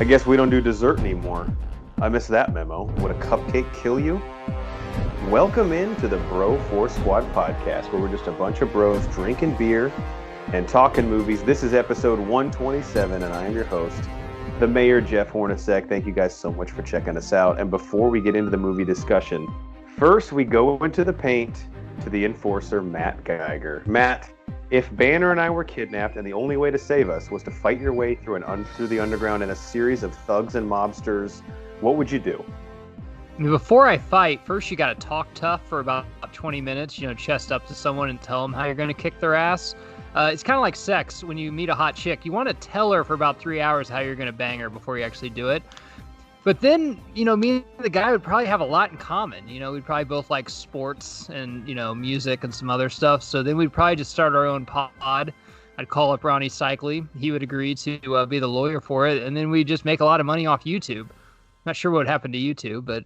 I guess we don't do dessert anymore. I missed that memo. Would a cupcake kill you? Welcome into the Bro 4 Squad podcast, where we're just a bunch of bros drinking beer and talking movies. This is episode 127, and I am your host, the Mayor, Jeff Hornacek. Thank you guys so much for checking us out. And before we get into the movie discussion, first we go into the paint to the enforcer, Matt Geiger. Matt, if Banner and I were kidnapped and the only way to save us was to fight your way through through the underground in a series of thugs and mobsters, what would you do? I mean, before I fight, first you got to talk tough for about 20 minutes, chest up to someone and tell them how you're going to kick their ass. It's kind of like sex. When you meet a hot chick, you want to tell her for about 3 hours how you're going to bang her before you actually do it. But then, me and the guy would probably have a lot in common. We'd probably both like sports and, music and some other stuff. So then we'd probably just start our own pod. I'd call up Ronnie Cycli. He would agree to be the lawyer for it. And then we'd just make a lot of money off YouTube. Not sure what would happen to YouTube, but,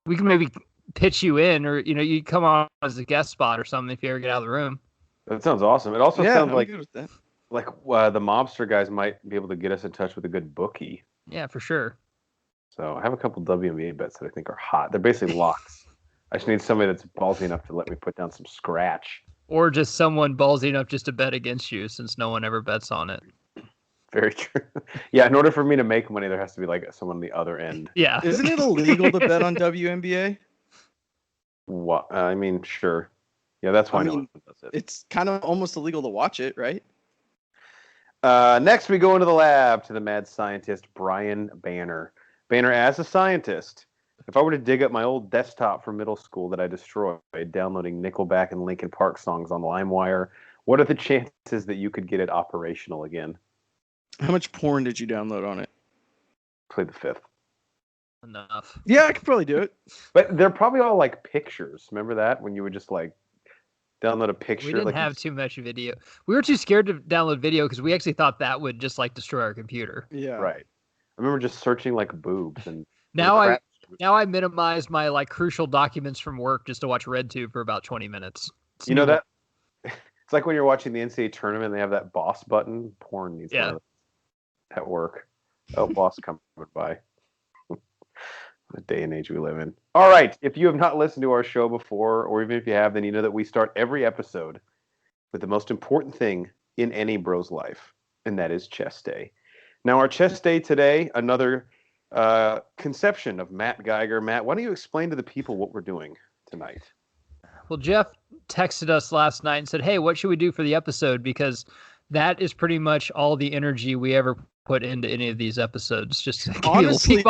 we can maybe pitch you in or, you come on as a guest spot or something if you ever get out of the room. That sounds awesome. It also sounds like the mobster guys might be able to get us in touch with a good bookie. Yeah, for sure. So I have a couple WNBA bets that I think are hot. They're basically locks. I just need somebody that's ballsy enough to let me put down some scratch. Or just someone ballsy enough just to bet against you, since no one ever bets on it. Very true. Yeah, in order for me to make money, there has to be like someone on the other end. Yeah. Isn't it illegal to bet on WNBA? What? I mean, sure. Yeah, that's why no one does it. It's kind of almost illegal to watch it, right? Next, we go into the lab to the mad scientist, Brian Banner. Banner, as a scientist, if I were to dig up my old desktop from middle school that I destroyed downloading Nickelback and Linkin Park songs on LimeWire, what are the chances that you could get it operational again? How much porn did you download on it? Play the fifth. Enough. Yeah, I could probably do it. But they're probably all like pictures. Remember that? When you would just like download a picture? We didn't have too much video. We were too scared to download video because we actually thought that would just like destroy our computer. Yeah. Right. I remember just searching like boobs and now I minimize my like crucial documents from work just to watch RedTube for about 20 minutes. That it's like when you're watching the NCAA tournament and they have that boss button. Porn needs one of those at work. Oh, boss coming by. What a day and age we live in. All right. If you have not listened to our show before, or even if you have, then you know that we start every episode with the most important thing in any bro's life, and that is chest day. Now, our chest day today, another conception of Matt Geiger. Matt, why don't you explain to the people what we're doing tonight? Well, Jeff texted us last night and said, hey, what should we do for the episode? Because that is pretty much all the energy we ever put into any of these episodes. Just honestly,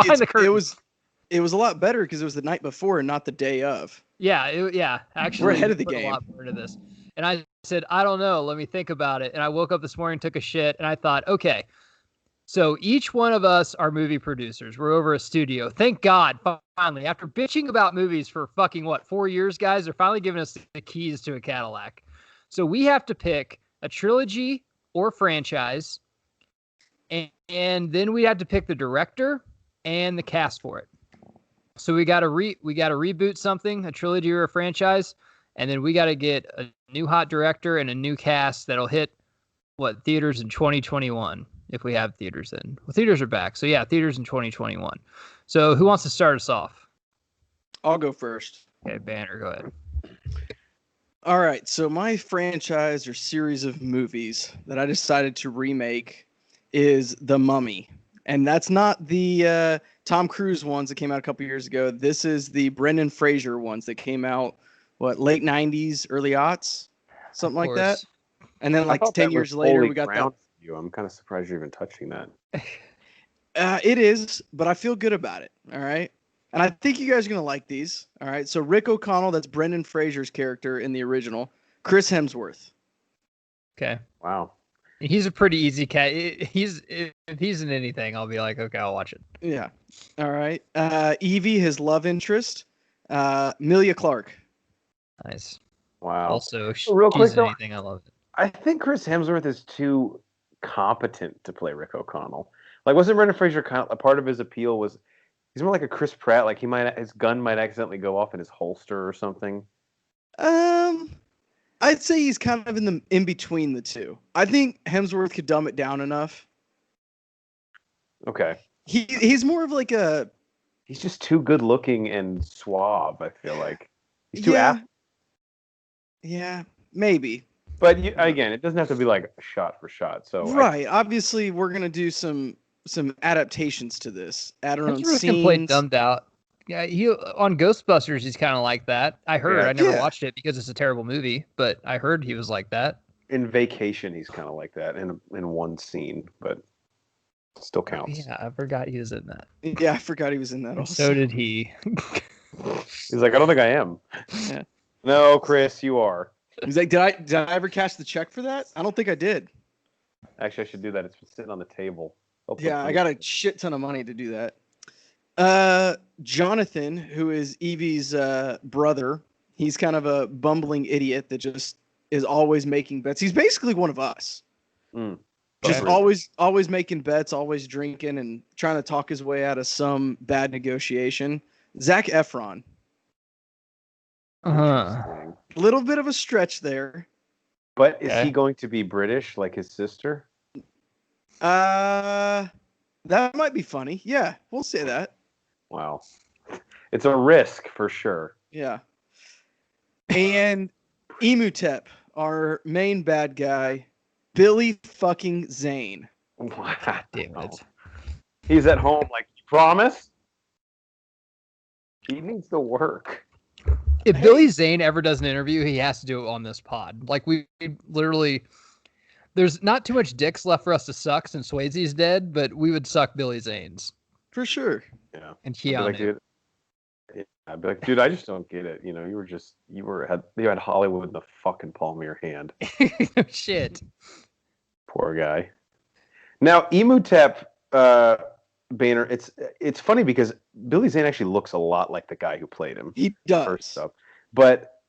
it was a lot better because it was the night before and not the day of. Yeah. Actually, we're ahead of the game. A lot more into this. And I said, I don't know. Let me think about it. And I woke up this morning, took a shit, and I thought, okay. So each one of us are movie producers. We're over a studio. Thank God, finally, after bitching about movies for 4 years, guys, they're finally giving us the keys to a Cadillac. So we have to pick a trilogy or franchise, and then we have to pick the director and the cast for it. So we got to reboot something, a trilogy or a franchise, and then we got to get a new hot director and a new cast that'll hit theaters in 2021. If we have theaters then. Well, theaters are back. So yeah, theaters in 2021. So who wants to start us off? I'll go first. Okay, Banner, go ahead. All right. So my franchise or series of movies that I decided to remake is The Mummy. And that's not the Tom Cruise ones that came out a couple years ago. This is the Brendan Fraser ones that came out, late 90s, early aughts? Something like that. And then 10 years later, we got that. I'm kind of surprised you're even touching that. It is, but I feel good about it. All right. And I think you guys are going to like these. All right. So Rick O'Connell, that's Brendan Fraser's character in the original. Chris Hemsworth. Okay. Wow. He's a pretty easy cat. If he's in anything, I'll be like, okay, I'll watch it. Yeah. All right. Evie, his love interest. Emilia Clarke. Nice. Wow. Also, real quick, she's in anything, I love it. I think Chris Hemsworth is too competent to play Rick O'Connell. Like, wasn't Brendan Fraser a part of his appeal was he's more like a Chris Pratt. Like his gun might accidentally go off in his holster or something. I'd say he's kind of in between the two. I think Hemsworth could dumb it down enough. Okay. He's more of like a. He's just too good looking and suave, I feel like. He's too Yeah, maybe. But again, it doesn't have to be like shot for shot. So right. Obviously, we're gonna do some adaptations to this. Add our own Hemsworth can play scenes. dumbed out. Yeah, he on Ghostbusters he's kind of like that. I heard. Yeah. I never watched it because it's a terrible movie, but I heard he was like that. In Vacation, he's kind of like that in one scene, but still counts. Yeah, I forgot he was in that. Yeah, I forgot he was in that. Also. So did he. He's like, I don't think I am. Yeah. No, Chris, you are. He's like, did I ever cash the check for that? I don't think I did. Actually, I should do that. It's been sitting on the table. Yeah, I got a shit ton of money to do that. Jonathan, who is Evie's brother, he's kind of a bumbling idiot that just is always making bets. He's basically one of us. Just always making bets, always drinking and trying to talk his way out of some bad negotiation. Zac Efron. Uh-huh. Little bit of a stretch there. But is he going to be British like his sister? That might be funny. Yeah, we'll say that. Wow. It's a risk for sure. Yeah. And Emutep, our main bad guy, Billy fucking Zane. Wow. Damn it. He's at home like, you promise? He needs to work. If Billy Zane ever does an interview, he has to do it on this pod. Like, we literally... There's not too much dicks left for us to suck since Swayze's dead, but we would suck Billy Zane's. For sure. Yeah. And Keanu. I'd be like, dude, I just don't get it. You know, you had Hollywood in the fucking palm of your hand. Shit. Poor guy. Now, Emutep, Boehner, it's funny because Billy Zane actually looks a lot like the guy who played him. He does. First up. But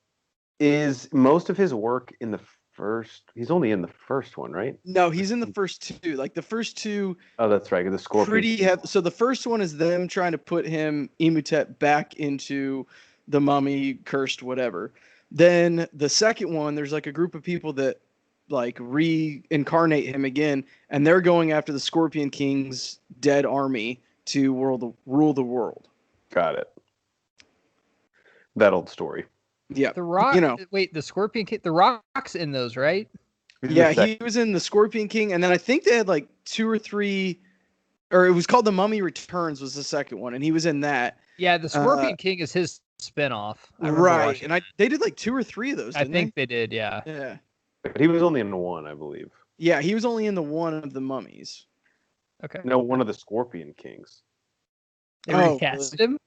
is most of his work in the first? He's only in the first one, right? No, he's in the first two. Like the first two. Oh, that's right. The Scorpion. So the first one is them trying to put Emutep back into the mummy, cursed, whatever. Then the second one, there's like a group of people that like reincarnate him again, and they're going after the Scorpion King's dead army to rule the world. Got it. That old story. Yeah. The Rock. Wait, the Scorpion King. The Rock's in those, right? Yeah, he was in the Scorpion King, and then I think they had like 2 or 3, or it was called The Mummy Returns was the second one, and he was in that. Yeah, the Scorpion King is his spinoff. Right, and they did like 2 or 3 of those. I think they did. Yeah. Yeah. But he was only in one, I believe. Yeah, he was only in the one of the mummies. Okay. No, one of the Scorpion Kings. They recast him?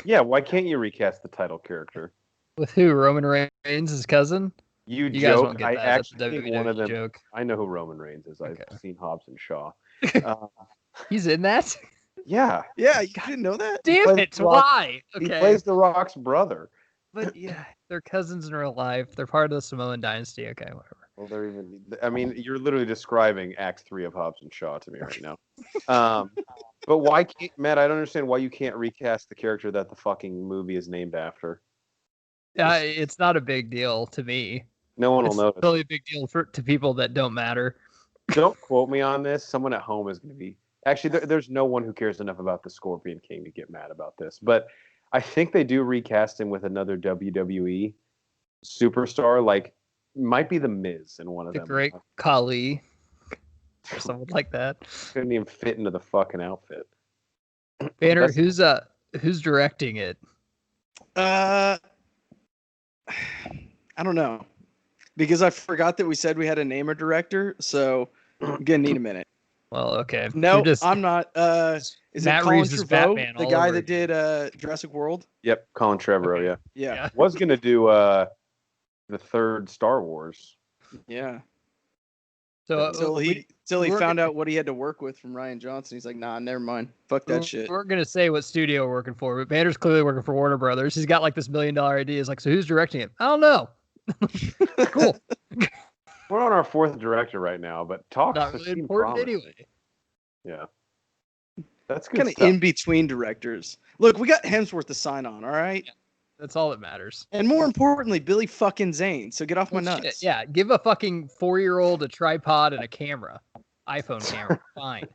Yeah, why can't you recast the title character? With who? Roman Reigns, his cousin? You guys joke. won't get I that. actually That's a think one of them. joke. I know who Roman Reigns is. I've seen Hobbs and Shaw. He's in that? Yeah. Yeah, you didn't know that? Damn it! Why? Okay. He plays The Rock's brother. But yeah, they're cousins in real life. They're part of the Samoan dynasty. Okay, whatever. Well, they're even. I mean, you're literally describing Act 3 of Hobbs and Shaw to me right now. But why can't Matt? I don't understand why you can't recast the character that the fucking movie is named after. It's not a big deal to me. No one will notice. It's really a big deal to people that don't matter. Don't quote me on this. Someone at home is going to be. Actually, there's no one who cares enough about the Scorpion King to get mad about this. But I think they do recast him with another WWE superstar. Like, might be The Miz in one of them. The Great Khali. Or something like that. Couldn't even fit into the fucking outfit. Banner, who's directing it? I don't know. Because I forgot that we said we had to name a director, so I'm gonna need a minute. Well, okay. No, I'm not. Is Matt it Colin Reeves' Trevorrow, Batman the guy that did Jurassic World? Yep, Colin Trevorrow, yeah. Yeah. Was gonna do the third Star Wars. Yeah. So until he found out what he had to work with from Rian Johnson, he's like, nah, never mind. Fuck that shit. We're gonna say what studio we're working for, but Banner's clearly working for Warner Brothers. He's got like this $1 million idea. He's like, so who's directing it? I don't know. Cool. We're on our 4th director right now, but talk not really important anyway. Yeah. That's good. Kind of in between directors. Look, we got Hemsworth to sign on, all right? Yeah, that's all that matters. And more importantly, Billy fucking Zane. So get off my nuts. Shit. Yeah, give a fucking 4-year-old a tripod and a camera. iPhone camera. Fine.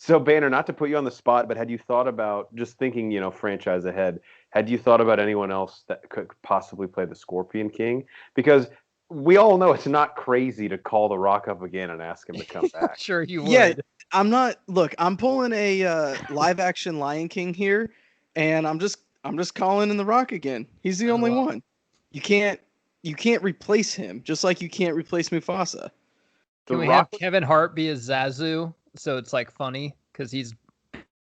So Banner, not to put you on the spot, but had you thought about just thinking, franchise ahead? Had you thought about anyone else that could possibly play the Scorpion King? Because we all know it's not crazy to call The Rock up again and ask him to come back. Sure you would. Yeah, I'm not. Look, I'm pulling a live action Lion King here, and I'm just calling in The Rock again. He's the only one. You can't replace him, just like you can't replace Mufasa. Can we have Kevin Hart be a Zazu? So it's like funny because he's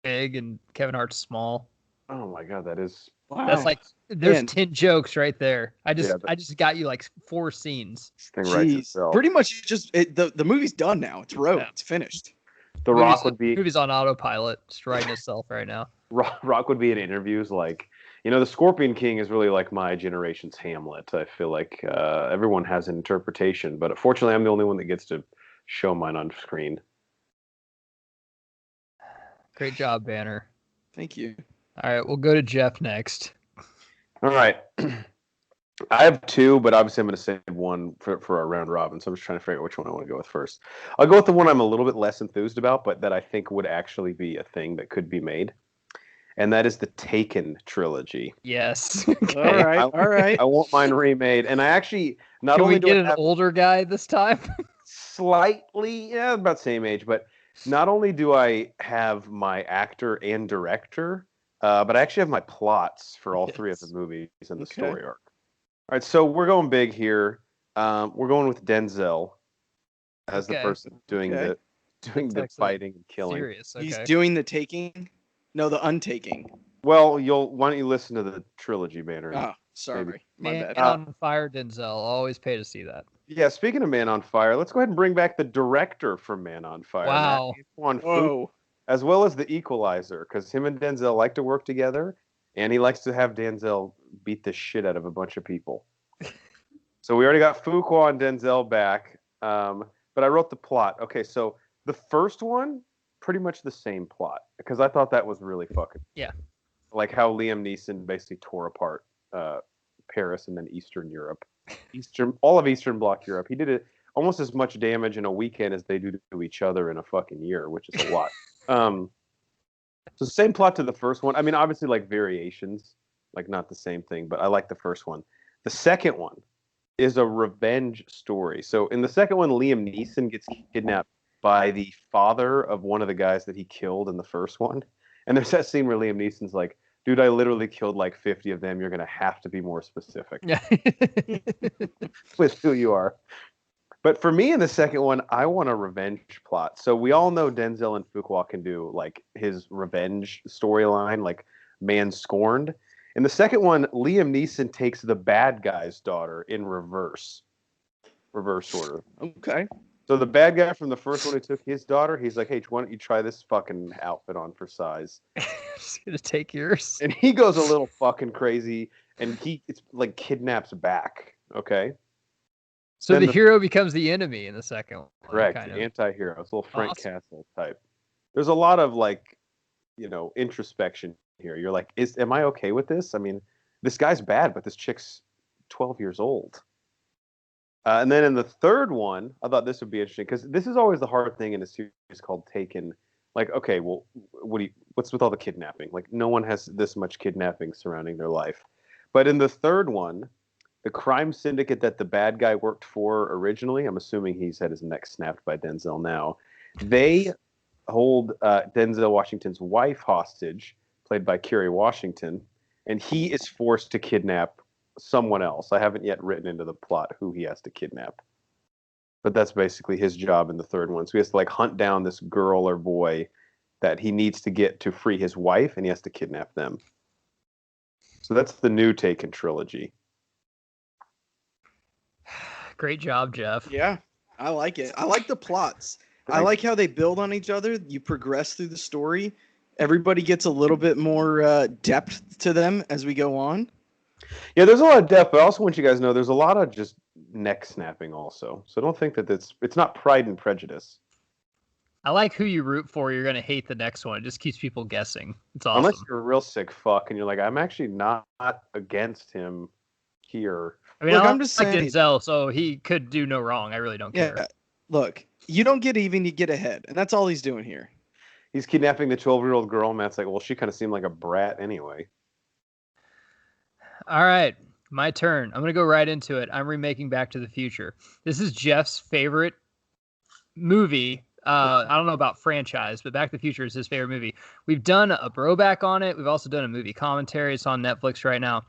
big and Kevin Hart's small. Oh my God, that is. Wow. That's like there's 10 jokes right there. I just got you like 4 scenes. Pretty much just the movie's done now. It's wrote. Yeah. It's finished. The Rock would be movie's on autopilot, just writing itself right now. Rock would be in interviews like, the Scorpion King is really like my generation's Hamlet. I feel like everyone has an interpretation, but fortunately, I'm the only one that gets to show mine on screen. Great job, Banner. Thank you. All right, we'll go to Jeff next. All right. I have 2, but obviously I'm going to save one for our round robin, so I'm just trying to figure out which one I want to go with first. I'll go with the one I'm a little bit less enthused about, but that I think would actually be a thing that could be made. And that is the Taken Trilogy. Yes. Okay. All right. I want mine remade. And I actually, Can we get an older guy this time? Slightly, about same age, but not only do I have my actor and director, but I actually have my plots for all 3 of the movies and the story arc. All right, so we're going big here. We're going with Denzel as the person doing the fighting and killing. Serious. Okay. He's doing the taking? No, the untaking. Well, why don't you listen to the trilogy, Banner? Oh, sorry. Maybe. My bad. Man on Fire, Denzel. I'll always pay to see that. Yeah, speaking of Man on Fire, let's go ahead and bring back the director from Man on Fire. Wow. Whoa. As well as the Equalizer, because him and Denzel like to work together, and he likes to have Denzel beat the shit out of a bunch of people. So we already got Fuqua and Denzel back, but I wrote the plot. Okay, so the first one, pretty much the same plot, because I thought that was really fucking... Yeah. Like how Liam Neeson basically tore apart Paris and then Eastern Europe. All of Eastern Bloc Europe. He did almost as much damage in a weekend as they do to each other in a fucking year, which is a lot. So same plot to the first one. I mean, obviously like variations, like not the same thing, but I like the first one. The second one is a revenge story. So in the second one, Liam Neeson gets kidnapped by the father of one of the guys that he killed in the first one. And there's that scene where Liam Neeson's like, dude, I literally killed like 50 of them. You're going to have to be more specific with who you are. But for me in the second one, I want a revenge plot. So we all know Denzel and Fuqua can do like his revenge storyline, like Man Scorned. In the second one, Liam Neeson takes the bad guy's daughter in reverse order. Okay. So the bad guy from the first one who took his daughter, he's like, hey, why don't you try this fucking outfit on for size? Just gonna take yours. And he goes a little fucking crazy, and it's like kidnaps back. Okay. So then the hero becomes the enemy in the second one. Correct. Kind of. Anti-hero. It's a little Frank Castle type. There's a lot of like, introspection here. You're like, am I okay with this? I mean, this guy's bad, but this chick's 12 years old. And then in the third one, I thought this would be interesting because this is always the hard thing in a series called Taken. Like, okay, well, what's with all the kidnapping? Like, no one has this much kidnapping surrounding their life. But in the third one, the crime syndicate that the bad guy worked for originally, I'm assuming he's had his neck snapped by Denzel now, they hold Denzel Washington's wife hostage, played by Kerry Washington, and he is forced to kidnap someone else. I haven't yet written into the plot who he has to kidnap. But that's basically his job in the third one. So he has to like hunt down this girl or boy that he needs to get to free his wife, and he has to kidnap them. So that's the new Taken trilogy. Great job, Jeff. Yeah, I like it. I like the plots. I like how they build on each other. You progress through the story. Everybody gets a little bit more depth to them as we go on. Yeah, there's a lot of depth, but I also want you guys to know there's a lot of just neck snapping also. So don't think that it's not Pride and Prejudice. I like who you root for. You're going to hate the next one. It just keeps people guessing. It's awesome. Unless you're a real sick fuck and you're like, I'm actually not against him here. I mean, I'm just like Denzel, so he could do no wrong. I really don't care. Look, you don't get even, you get ahead. And that's all he's doing here. He's kidnapping the 12-year-old girl. Matt's like, well, she kind of seemed like a brat anyway. All right, my turn. I'm going to go right into it. I'm remaking Back to the Future. This is Jeff's favorite movie. I don't know about franchise, but Back to the Future is his favorite movie. We've done a broback on it. We've also done a movie commentary. It's on Netflix right now.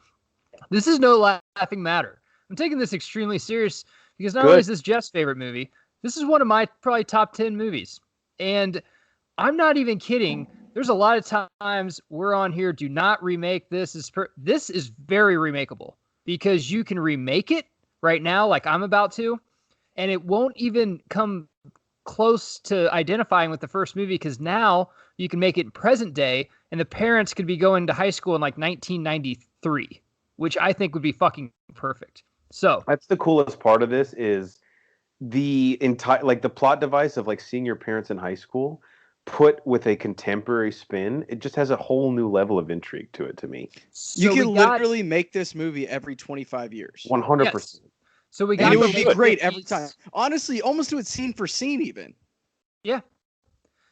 This is no laughing matter. I'm taking this extremely serious because not only is this Jeff's favorite movie, this is one of my probably top 10 movies. And I'm not even kidding. There's a lot of times we're on here, do not remake this. This is very remakeable because you can remake it right now like I'm about to, and it won't even come close to identifying with the first movie because now you can make it in present day and the parents could be going to high school in like 1993, which I think would be fucking perfect. So that's the coolest part of this is the entire, like the plot device of like seeing your parents in high school put with a contemporary spin. It just has a whole new level of intrigue to it to me. You could literally make this movie every 25 years. 100%. Yes. So we got, and it would be great every time. Honestly, almost do it scene for scene even. Yeah.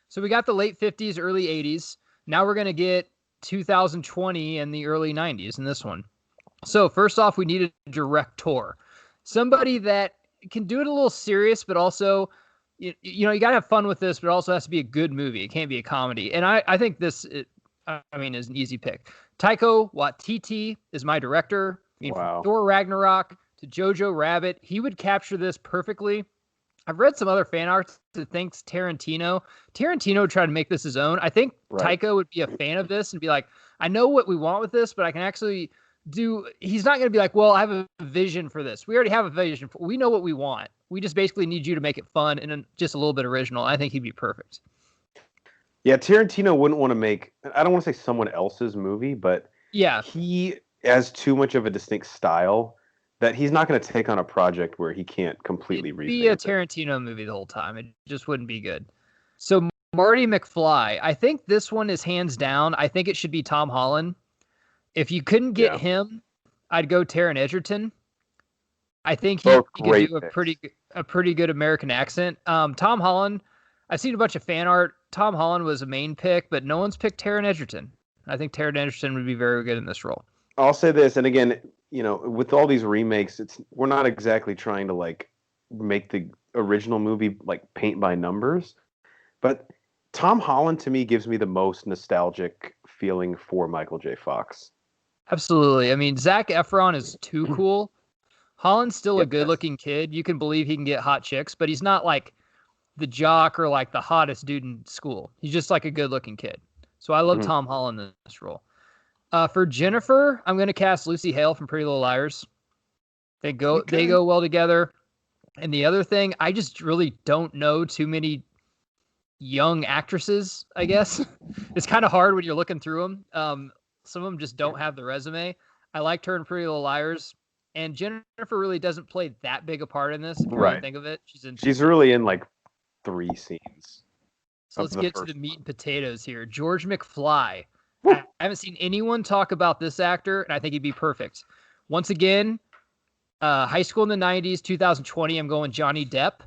So we got the late 50s, early 80s. Now we're going to get 2020 and the early 90s in this one. So first off, we need a director. Somebody that can do it a little serious, but also, you know, you got to have fun with this, but it also has to be a good movie. It can't be a comedy. And I think this, is an easy pick. Taika Waititi is my director. I mean, wow. From Thor Ragnarok to Jojo Rabbit, he would capture this perfectly. I've read some other fan art that thinks Tarantino tried to make this his own. I think Taika would be a fan of this and be like, I know what we want with this, but I can actually he's not going to be like, well, I have a vision for this. We already have a vision. We know what we want. We just basically need you to make it fun and just a little bit original. I think he'd be perfect. Yeah, Tarantino wouldn't want to make, I don't want to say someone else's movie, but yeah, he has too much of a distinct style that he's not going to take on a project where he can't completely revamp it. It'd be a Tarantino movie the whole time. It just wouldn't be good. So Marty McFly, I think this one is hands down. I think it should be Tom Holland. If you couldn't get him, I'd go Taron Egerton. I think he could do a pretty good American accent. Tom Holland, I've seen a bunch of fan art. Tom Holland was a main pick, but no one's picked Taron Egerton. I think Taron Egerton would be very good in this role. I'll say this, and again, you know, with all these remakes, we're not exactly trying to like make the original movie like paint by numbers, but Tom Holland to me gives me the most nostalgic feeling for Michael J. Fox. Absolutely. I mean, Zac Efron is too cool. Holland's still a good-looking kid. You can believe he can get hot chicks, but he's not like the jock or like the hottest dude in school. He's just like a good-looking kid. So I love Tom Holland in this role. For Jennifer, I'm going to cast Lucy Hale from Pretty Little Liars. They go well together. And the other thing, I just really don't know too many young actresses, I guess. It's kind of hard when you're looking through them. Some of them just don't have the resume. I liked her in Pretty Little Liars. And Jennifer really doesn't play that big a part in this, if you really think of it. She's really in like 3 scenes. So let's get to the meat and potatoes here. George McFly. I haven't seen anyone talk about this actor, and I think he'd be perfect. Once again, high school in the 90s, 2020, I'm going Johnny Depp.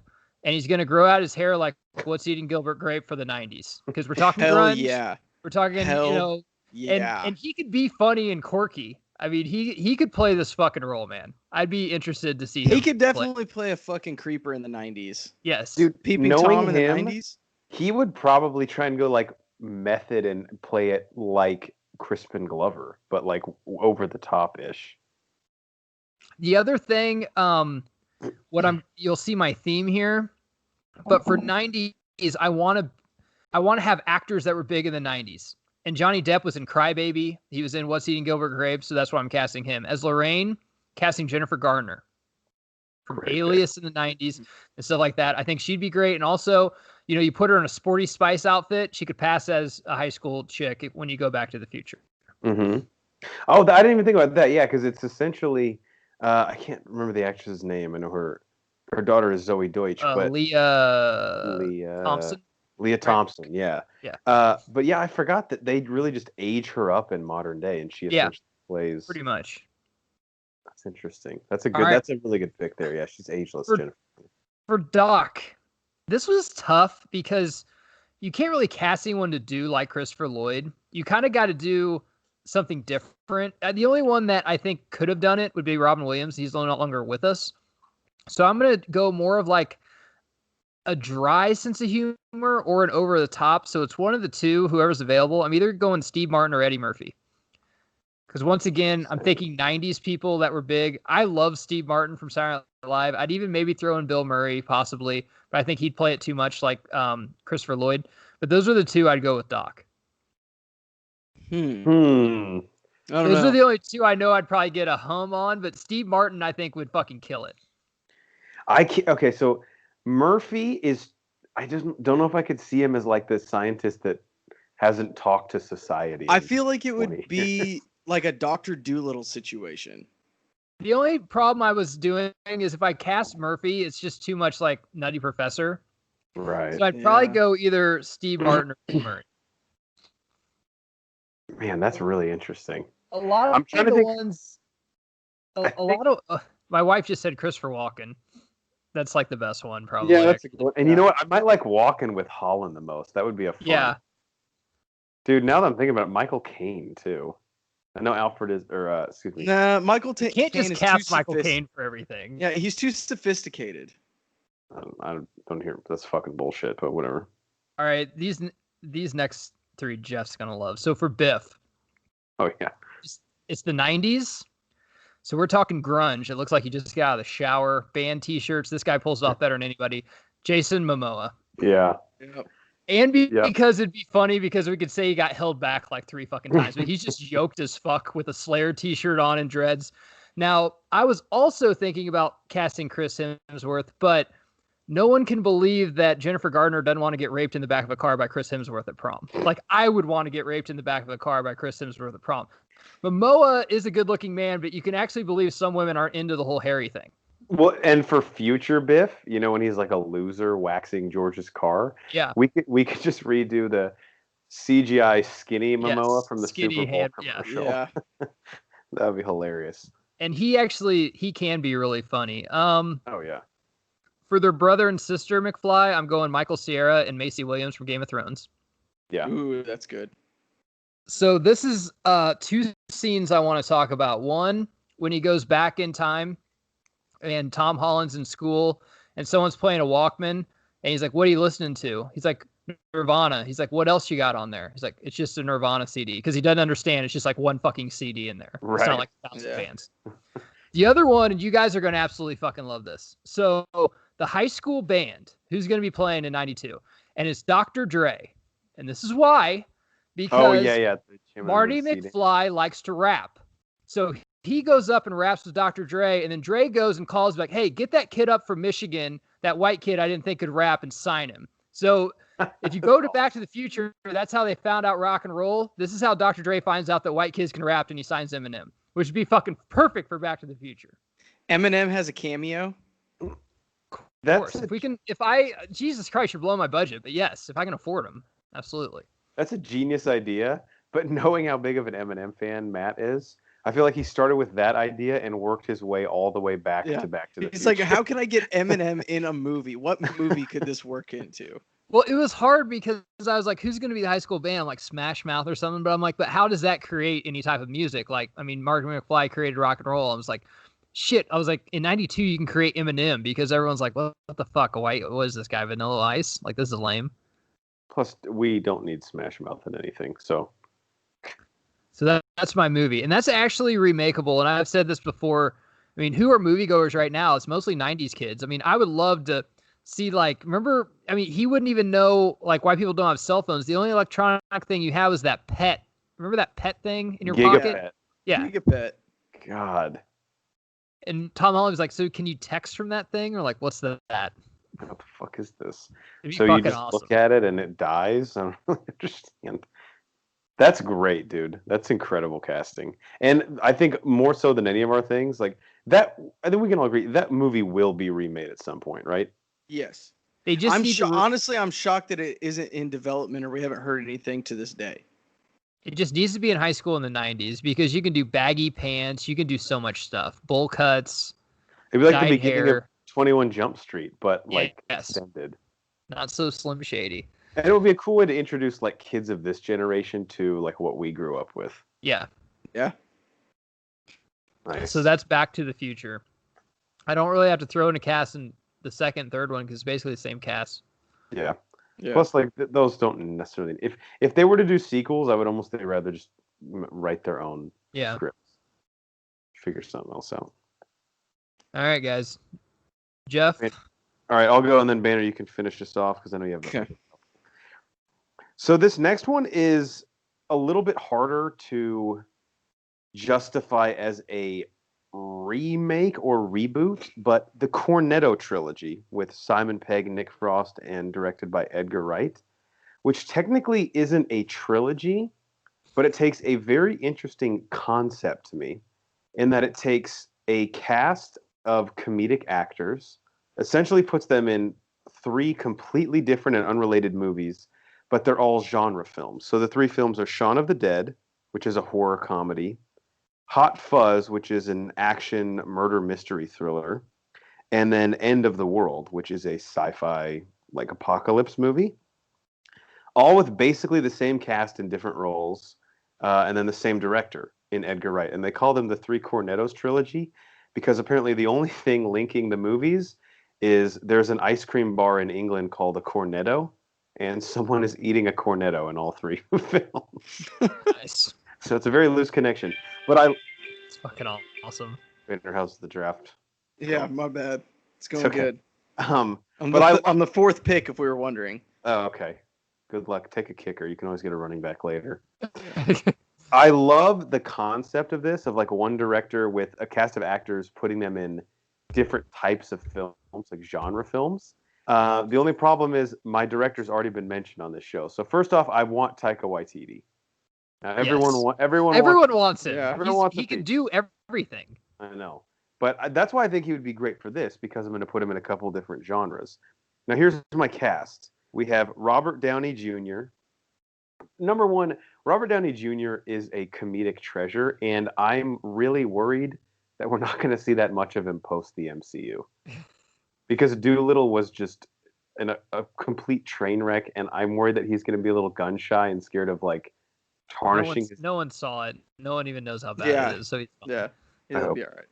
And he's going to grow out his hair like What's Eating Gilbert Grape for the 90s. Because we're talking grunge. Yeah. We're talking, and he could be funny and quirky. I mean, he could play this fucking role, man. I'd be interested to see him. He could definitely play a fucking creeper in the 90s. Yes. Dude, Peeping Tom in the 90s? He would probably try and go like method and play it like Crispin Glover, but like over the top-ish. The other thing, you'll see my theme here, but for 90s, I want to have actors that were big in the 90s. And Johnny Depp was in Cry Baby. He was in What's Eating Gilbert Grape, so that's why I'm casting him. As Lorraine, casting Jennifer Garner from Alias in the 90s and stuff like that. I think she'd be great. And also, you put her in a Sporty Spice outfit, she could pass as a high school chick when you go Back to the Future. Mm-hmm. Oh, I didn't even think about that. Yeah, because it's essentially, I can't remember the actress's name. I know her daughter is Zoe Deutsch, but Leah Thompson. Leah Thompson, yeah. But yeah, I forgot that they really just age her up in modern day, and she essentially plays pretty much. That's interesting. That's a really good pick there. Yeah, she's ageless, Jennifer. For Doc, this was tough because you can't really cast anyone to do like Christopher Lloyd. You kind of got to do something different. The only one that I think could have done it would be Robin Williams. He's no longer with us. So I'm going to go more of like a dry sense of humor or an over the top. So it's one of the two, whoever's available. I'm either going Steve Martin or Eddie Murphy. Because once again, I'm thinking 90s people that were big. I love Steve Martin from Saturday Night Live. I'd even maybe throw in Bill Murray, possibly. But I think he'd play it too much like Christopher Lloyd. But those are the two I'd go with Doc. I don't Those know. are the only two I know I'd probably get a hum on. But Steve Martin, I think, would fucking kill it. Okay, so Murphy is... I just don't know if I could see him as like this scientist that hasn't talked to society. I feel like it would 20 be like a Dr. Dolittle situation. The only problem I was doing is if I cast Murphy, it's just too much like Nutty Professor. Right. So I'd probably go either Steve Martin or Bill Murray. Man, that's really interesting. A lot of I'm trying to the think- ones. A lot of my wife just said Christopher Walken. That's like the best one, probably. Yeah, that's a good one. And you know what? I might like Walken with Holland the most. That would be a fun. Yeah. Dude, now that I'm thinking about it, Michael Caine too. I know Alfred is, or excuse me. Nah, Michael You can't Caine just is cast too Michael Caine for everything. Yeah, he's too sophisticated. I don't hear that's fucking bullshit, but whatever. All right, these next three Jeff's gonna love. So for Biff, Oh yeah. it's the 90s. So we're talking grunge. It looks like he just got out of the shower. Band t-shirts. This guy pulls it off better than anybody. Jason Momoa. Yeah. Yep. And because it'd be funny because we could say he got held back like 3 fucking times, but he's just yoked as fuck with a Slayer t-shirt on and dreads. Now, I was also thinking about casting Chris Hemsworth, but no one can believe that Jennifer Gardner doesn't want to get raped in the back of a car by Chris Hemsworth at prom. Like, I would want to get raped in the back of a car by Chris Hemsworth at prom. Momoa is a good-looking man, but you can actually believe some women aren't into the whole hairy thing. Well, and for future Biff, you know, when he's like a loser waxing George's car, Yeah. we could just redo the CGI skinny Momoa Yes, from the skinny Super Bowl hand, yeah. commercial. Yeah. That would be hilarious. And he can be really funny. Oh yeah. For their brother and sister McFly, I'm going Michael Cera and Macy Williams from Game of Thrones. Yeah. Ooh, that's good. So this is 2 scenes I want to talk about. One, when he goes back in time and Tom Holland's in school and someone's playing a Walkman and he's like, what are you listening to? He's like, Nirvana. He's like, what else you got on there? He's like, it's just a Nirvana CD. Because he doesn't understand. It's just like one fucking CD in there. Right. It's not like 1,000 bands. The other one, and you guys are going to absolutely fucking love this. So the high school band, who's going to be playing in 92? And it's Dr. Dre. And this is why. Because Marty McFly likes to rap. So he goes up and raps with Dr. Dre, and then Dre goes and calls like, hey, get that kid up from Michigan, that white kid I didn't think could rap, and sign him. So if you go to Back to the Future, that's how they found out rock and roll. This is how Dr. Dre finds out that white kids can rap, and he signs Eminem, which would be fucking perfect for Back to the Future. Eminem has a cameo. Of course. Jesus Christ, you're blowing my budget, but yes, if I can afford them, absolutely. That's a genius idea, but knowing how big of an Eminem fan Matt is, I feel like he started with that idea and worked his way all the way back to Back to the Future. It's like, how can I get Eminem in a movie? What movie could this work into? Well, it was hard because I was like, who's going to be the high school band? Like Smash Mouth or something. But I'm like, but how does that create any type of music? Like, I mean, Marty McFly created rock and roll. I was like, shit. I was like, in 92, you can create Eminem because everyone's like, what the fuck? What is this guy? Vanilla Ice? Like, this is lame. Plus, we don't need Smash Mouth in anything. So that's my movie. And that's actually remakeable. And I've said this before. I mean, who are moviegoers right now? It's mostly 90s kids. I mean, I would love to see, like, remember, I mean, he wouldn't even know, like, why people don't have cell phones. The only electronic thing you have is that pet. Remember that pet thing in your pocket? Yeah. Gigapet. God. And Tom Holland was like, so can you text from that thing? Or like, what's that? What the fuck is this? It'd be So you fucking just awesome. look at it and it dies? I don't really understand. That's great, dude. That's incredible casting. And I think more so than any of our things, like that, I think we can all agree that movie will be remade at some point, right? Yes. They just honestly, I'm shocked that it isn't in development or we haven't heard anything to this day. It just needs to be in high school in the 90s because you can do baggy pants. You can do so much stuff. Bowl cuts. It'd be like the dyed beginning hair. of 21 Jump Street, but like Yes. extended. Not so Slim Shady. And it would be a cool way to introduce like kids of this generation to like what we grew up with. Yeah. Yeah. Nice. So that's Back to the Future. I don't really have to throw in a cast in the second and third one because it's basically the same cast. Yeah. Yeah. Plus, like those don't necessarily. If they were to do sequels, I would almost rather just write their own scripts. Figure something else out. All right, guys. Jeff. All right, I'll go, and then Banner, you can finish this off because I know you have. Okay. So this next one is a little bit harder to justify as a remake or reboot, but the Cornetto trilogy with Simon Pegg, Nick Frost, and directed by Edgar Wright, which technically isn't a trilogy, but it takes a very interesting concept to me, in that it takes a cast of comedic actors, essentially puts them in 3 completely different and unrelated movies, but they're all genre films. So the 3 films are Shaun of the Dead, which is a horror comedy, Hot Fuzz, which is an action murder mystery thriller, and then End of the World, which is a sci-fi like apocalypse movie. All with basically the same cast in different roles, and then the same director in Edgar Wright. And they call them the 3 Cornettos trilogy because apparently the only thing linking the movies is there's an ice cream bar in England called a Cornetto, and someone is eating a Cornetto in all 3 films. Nice. So it's a very loose connection. But It's fucking awesome. How's the draft? Yeah, my bad. It's going okay. good. I'm the 4th pick, if we were wondering. Oh, okay. Good luck. Take a kicker. You can always get a running back later. I love the concept of this, of like one director with a cast of actors putting them in different types of films, like genre films. The only problem is my director's already been mentioned on this show. So first off, I want Taika Waititi. Everyone wants him. Yeah. He can do everything. I know. But that's why I think he would be great for this, because I'm going to put him in a couple different genres. Now, here's my cast. We have Robert Downey Jr. Number one, Robert Downey Jr. is a comedic treasure, and I'm really worried that we're not going to see that much of him post the MCU. Because Doolittle was just a complete train wreck, and I'm worried that he's going to be a little gun shy and scared of like tarnishing. No one saw it. No one even knows how bad it is. So he's fine. Yeah, he'll be all right.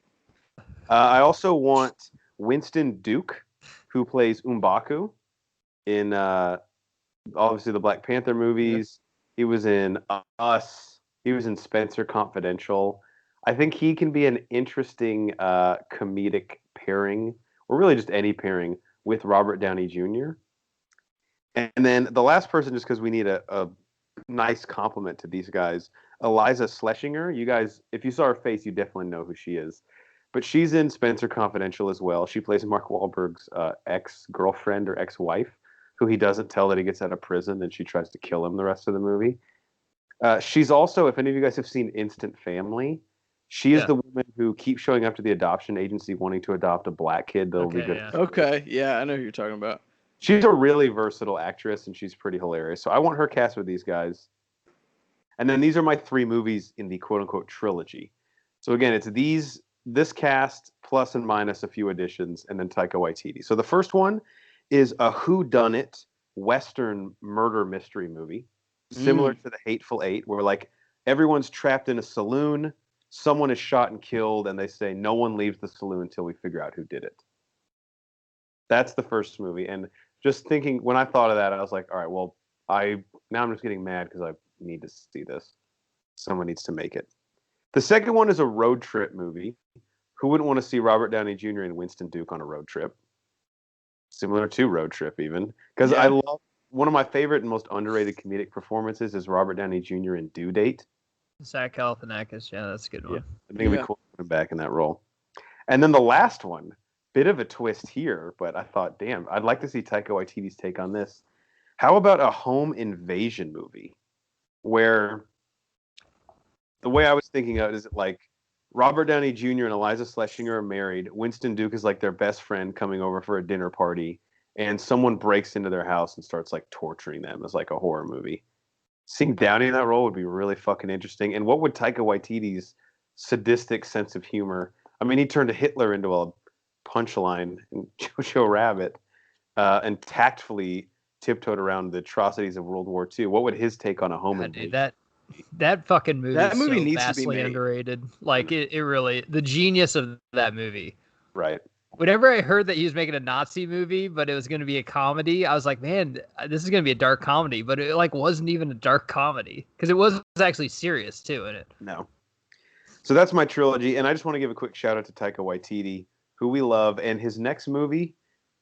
I also want Winston Duke, who plays M'Baku in obviously the Black Panther movies. He was in Us. He was in Spencer Confidential. I think he can be an interesting comedic pairing, or really just any pairing, with Robert Downey Jr. And then the last person, just because we need a nice compliment to these guys, Eliza Schlesinger. You guys, if you saw her face, you definitely know who she is. But she's in Spencer Confidential as well. She plays Mark Wahlberg's ex-girlfriend or ex-wife, who he doesn't tell that he gets out of prison, and she tries to kill him the rest of the movie. She's also, if any of you guys have seen Instant Family, she is the woman who keeps showing up to the adoption agency wanting to adopt a black kid that'll be good. Yeah. Okay, yeah, I know who you're talking about. She's a really versatile actress, and she's pretty hilarious. So I want her cast with these guys. And then these are my 3 movies in the quote-unquote trilogy. So again, it's this cast plus and minus a few additions, and then Taika Waititi. So the first one is a whodunit Western murder mystery movie, similar to The Hateful Eight, where like everyone's trapped in a saloon, someone is shot and killed, and they say no one leaves the saloon until we figure out who did it. That's the first movie. And just thinking, when I thought of that, I was like, all right, well, now I'm just getting mad because I need to see this. Someone needs to make it. The second one is a road trip movie. Who wouldn't want to see Robert Downey Jr. and Winston Duke on a road trip? Similar to Road Trip, even. Because I love, one of my favorite and most underrated comedic performances is Robert Downey Jr. in Due Date. Zach Galifianakis, that's a good one. Yeah, I think it'd be cool to put him back in that role. And then the last one, bit of a twist here, but I thought, damn, I'd like to see Taika Waititi's take on this. How about a home invasion movie where the way I was thinking of it is like Robert Downey Jr. and Eliza Schlesinger are married. Winston Duke is like their best friend coming over for a dinner party, and someone breaks into their house and starts like torturing them as like a horror movie. Seeing Downey in that role would be really fucking interesting. And what would Taika Waititi's sadistic sense of humor? I mean, he turned Hitler into a punchline in Jojo Rabbit, and tactfully tiptoed around the atrocities of World War II. What would his take on a home God, dude, invasion? that fucking movie That is movie so needs to be vastly made. underrated. Like it really, the genius of that movie. Right. Whenever I heard that he was making a Nazi movie, but it was going to be a comedy, I was like, man, this is going to be a dark comedy. But it like wasn't even a dark comedy because it was actually serious too in it. No. So that's my trilogy, and I just want to give a quick shout out to Taika Waititi, who we love, and his next movie,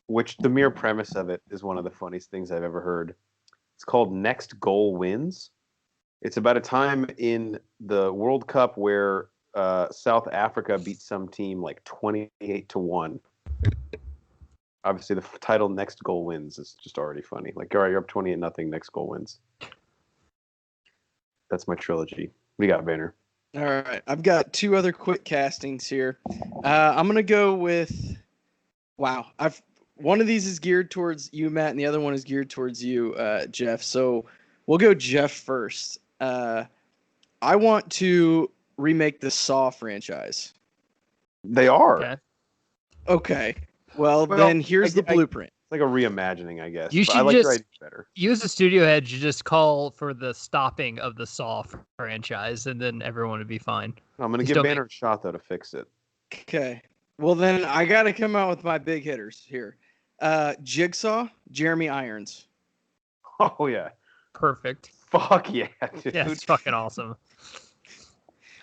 which the mere premise of it is one of the funniest things I've ever heard. It's called Next Goal Wins. It's about a time in the World Cup where South Africa beat some team like 28-1. Obviously, the title "Next Goal Wins" is just already funny. Like, all right, you're up 28-0. Next goal wins. That's my trilogy. What do you got, Banner? All right, I've got two other quick castings here. I'm gonna go with. Wow, one of these is geared towards you, Matt, and the other one is geared towards you, Jeff. So we'll go Jeff first. I want to remake the Saw franchise. They are. Okay. Okay. Well, then here's the blueprint. It's like a reimagining, I guess. You but should I like just your idea better. use the studio head to just call for the stopping of the Saw franchise, and then everyone would be fine. I'm going to Just give don't Banner a shot, though, to fix it. Okay. Well, then I got to come out with my big hitters here. Jigsaw, Jeremy Irons. Oh, yeah. Perfect. Fuck yeah, dude. Yeah, it's fucking awesome.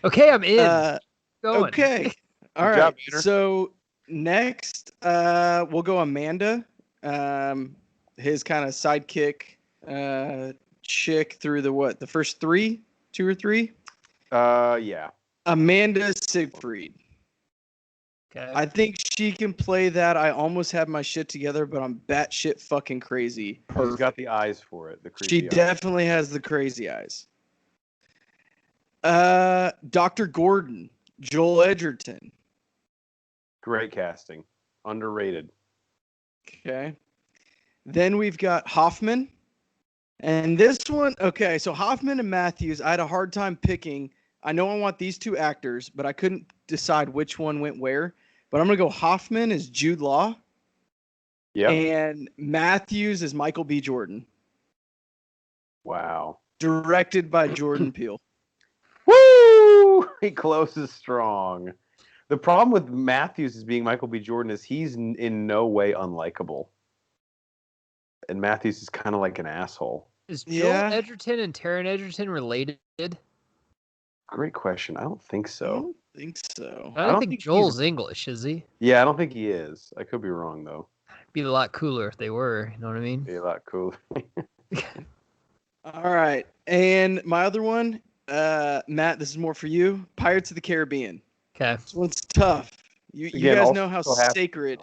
Okay, I'm in. Going. Okay. All Good right. job, Peter. So next, we'll go Amanda. His kind of sidekick chick through the first two or three? Yeah. Amanda Siegfried. Okay. I think she can play that. I almost have my shit together, but I'm batshit fucking crazy. She's got the eyes for it. The She creepy eyes. definitely has the crazy eyes. Dr. Gordon, Joel Edgerton. Great casting. Underrated. Okay. Then we've got Hoffman. And this one, okay, so Hoffman and Matthews, I had a hard time picking. I know I want these two actors, but I couldn't decide which one went where. But I'm going to go Hoffman as Jude Law. Yeah. And Matthews as Michael B. Jordan. Wow. Directed by Jordan Peele. Woo! He closes strong. The problem with Matthews as being Michael B. Jordan is he's in no way unlikable. And Matthews is kind of like an asshole. Is Joel Edgerton and Taron Egerton related? Great question. I don't think I so. don't think so. I don't think Joel's English, is he? Yeah, I don't think he is. I could be wrong, though. It'd be a lot cooler if they were. You know what I mean? Be a lot cooler. All right. And my other one, Matt, this is more for you. Pirates of the Caribbean. Okay. This one's tough. You Again, guys also know how sacred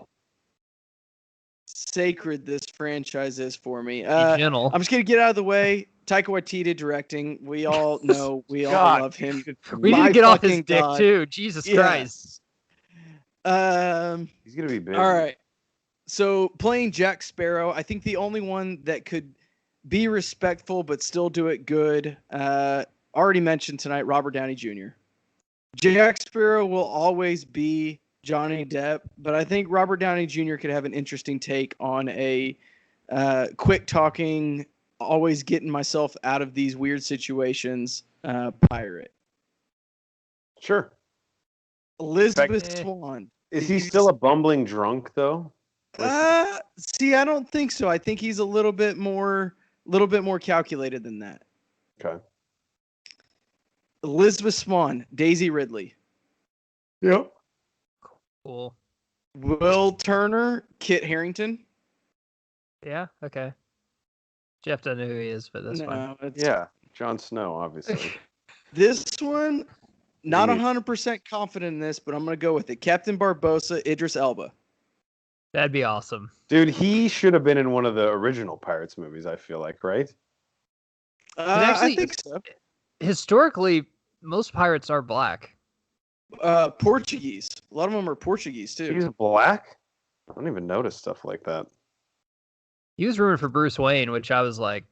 this franchise is for me. Be gentle. I'm just going to get out of the way. Taika Waititi directing. We all know. We all God. love him. We need My to get off his fucking dick God. too. Jesus Christ. He's going to be busy. All right. So playing Jack Sparrow, I think the only one that could be respectful but still do it good, already mentioned tonight, Robert Downey Jr. Jack Sparrow will always be Johnny Depp, but I think Robert Downey Jr. could have an interesting take on a quick talking, always getting myself out of these weird situations pirate. Sure. Elizabeth Swann. Is he still a bumbling drunk, though? See, I don't think so. I think he's a little bit more calculated than that. Okay. Elizabeth Swann, Daisy Ridley. Yep. Cool. Will Turner, Kit Harington. Yeah. Okay. Jeff doesn't know who he is, but that's fine. Yeah. Jon Snow, obviously. This one, not 100% confident in this, but I'm going to go with it. Captain Barbossa, Idris Elba. That'd be awesome. Dude, he should have been in one of the original Pirates movies, I feel like, right? I think so. Historically, most pirates are black. Portuguese. A lot of them are Portuguese, too. He's black? I don't even notice stuff like that. He was rumored for Bruce Wayne, which I was like,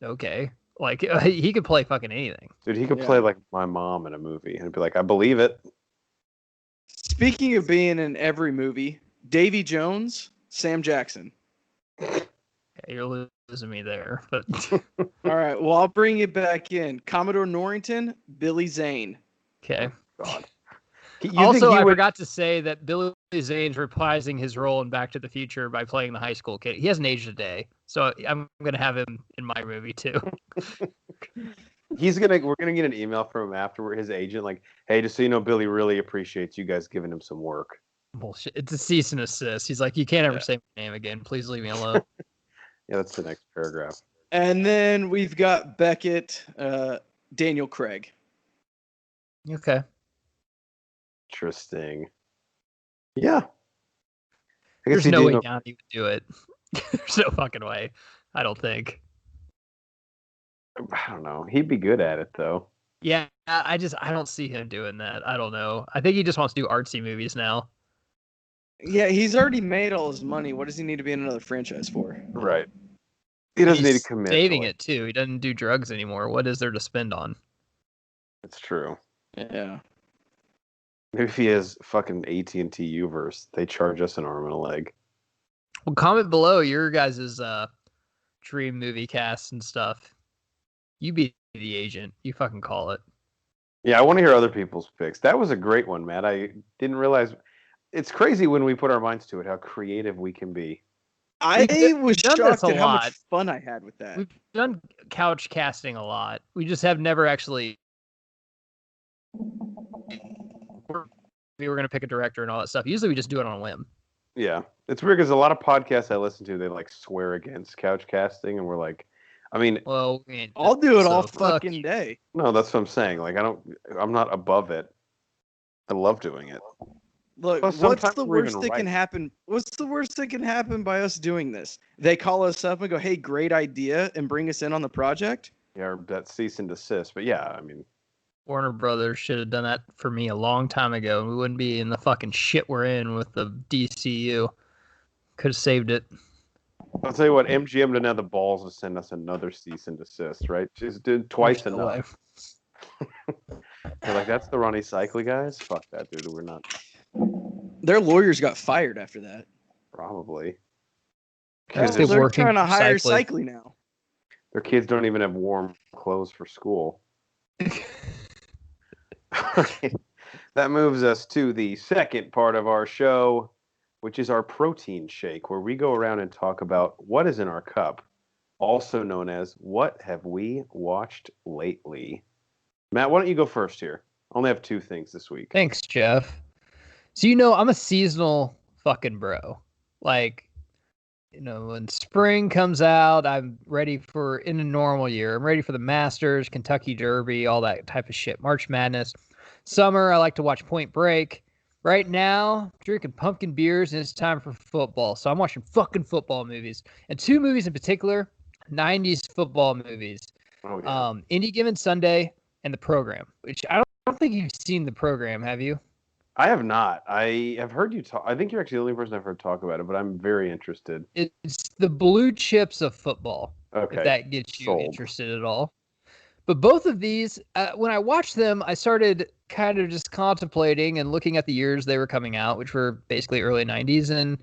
okay. Like, he could play fucking anything. Dude, he could play like my mom in a movie and be like, I believe it. Speaking of being in every movie, Davy Jones, Sam Jackson. Okay, you're losing me there. But All right. Well, I'll bring it back in. Commodore Norrington, Billy Zane. okay. God. Also, I forgot to say that Billy Zane's reprising his role in Back to the Future by playing the high school kid. He hasn't aged a day, so I'm gonna have him in my movie too. We're gonna get an email from him afterward, his agent, like, hey, just so you know, Billy really appreciates you guys giving him some work. Bullshit. It's a cease and assist. He's like, you can't ever say my name again. Please leave me alone. Yeah, that's the next paragraph. And then we've got Beckett, Daniel Craig. Okay. Interesting. Yeah. There's no way Downey would do it. There's no fucking way. I don't think. I don't know. He'd be good at it, though. Yeah, I don't see him doing that. I don't know. I think he just wants to do artsy movies now. Yeah, he's already made all his money. What does he need to be in another franchise for? Right. He doesn't need to commit. Saving it, too. He doesn't do drugs anymore. What is there to spend on? It's true. Yeah. Maybe if he has fucking AT&T Uverse, they charge us an arm and a leg. Well, comment below your guys' dream movie cast and stuff. You be the agent. You fucking call it. Yeah, I want to hear other people's picks. That was a great one, Matt. I didn't realize. It's crazy when we put our minds to it, how creative we can be. I was shocked at how much fun I had with that. We've done couch casting a lot. We just have never actually... We were going to pick a director and all that stuff. Usually we just do it on a whim. Yeah. It's weird because a lot of podcasts I listen to, they like swear against couch casting, and we're like, I mean... Well, I'll do it all fucking day. No, that's what I'm saying. Like, I'm not above it. I love doing it. Look, what's the worst that can happen? What's the worst that can happen by us doing this? They call us up and go, "Hey, great idea," and bring us in on the project. Yeah, that cease and desist. But yeah, I mean, Warner Brothers should have done that for me a long time ago, and we wouldn't be in the fucking shit we're in with the DCU. Could have saved it. I'll tell you what, MGM didn't have the balls to send us another cease and desist, right? Just did twice enough. They're like, that's the Ronnie Cycli guys? Fuck that, dude. We're not. Their lawyers got fired after that. Probably. They're trying to hire Cycli now. Their kids don't even have warm clothes for school. That moves us to the second part of our show, which is our protein shake, where we go around and talk about what is in our cup, also known as what have we watched lately. Matt, why don't you go first here? I only have two things this week. Thanks, Jeff. So, I'm a seasonal fucking bro. Like, when spring comes out, I'm ready for, in a normal year, I'm ready for the Masters, Kentucky Derby, all that type of shit. March Madness. Summer, I like to watch Point Break. Right now, drinking pumpkin beers, and it's time for football. So I'm watching fucking football movies. And two movies in particular, 90s football movies. Oh, yeah. Any Given Sunday and The Program, which I don't think you've seen The Program, have you? I have not. I have heard you talk. I think you're actually the only person I've heard talk about it, but I'm very interested. It's the blue chips of football, okay. If that gets you interested at all. But both of these, when I watched them, I started kind of just contemplating and looking at the years they were coming out, which were basically early 90s. And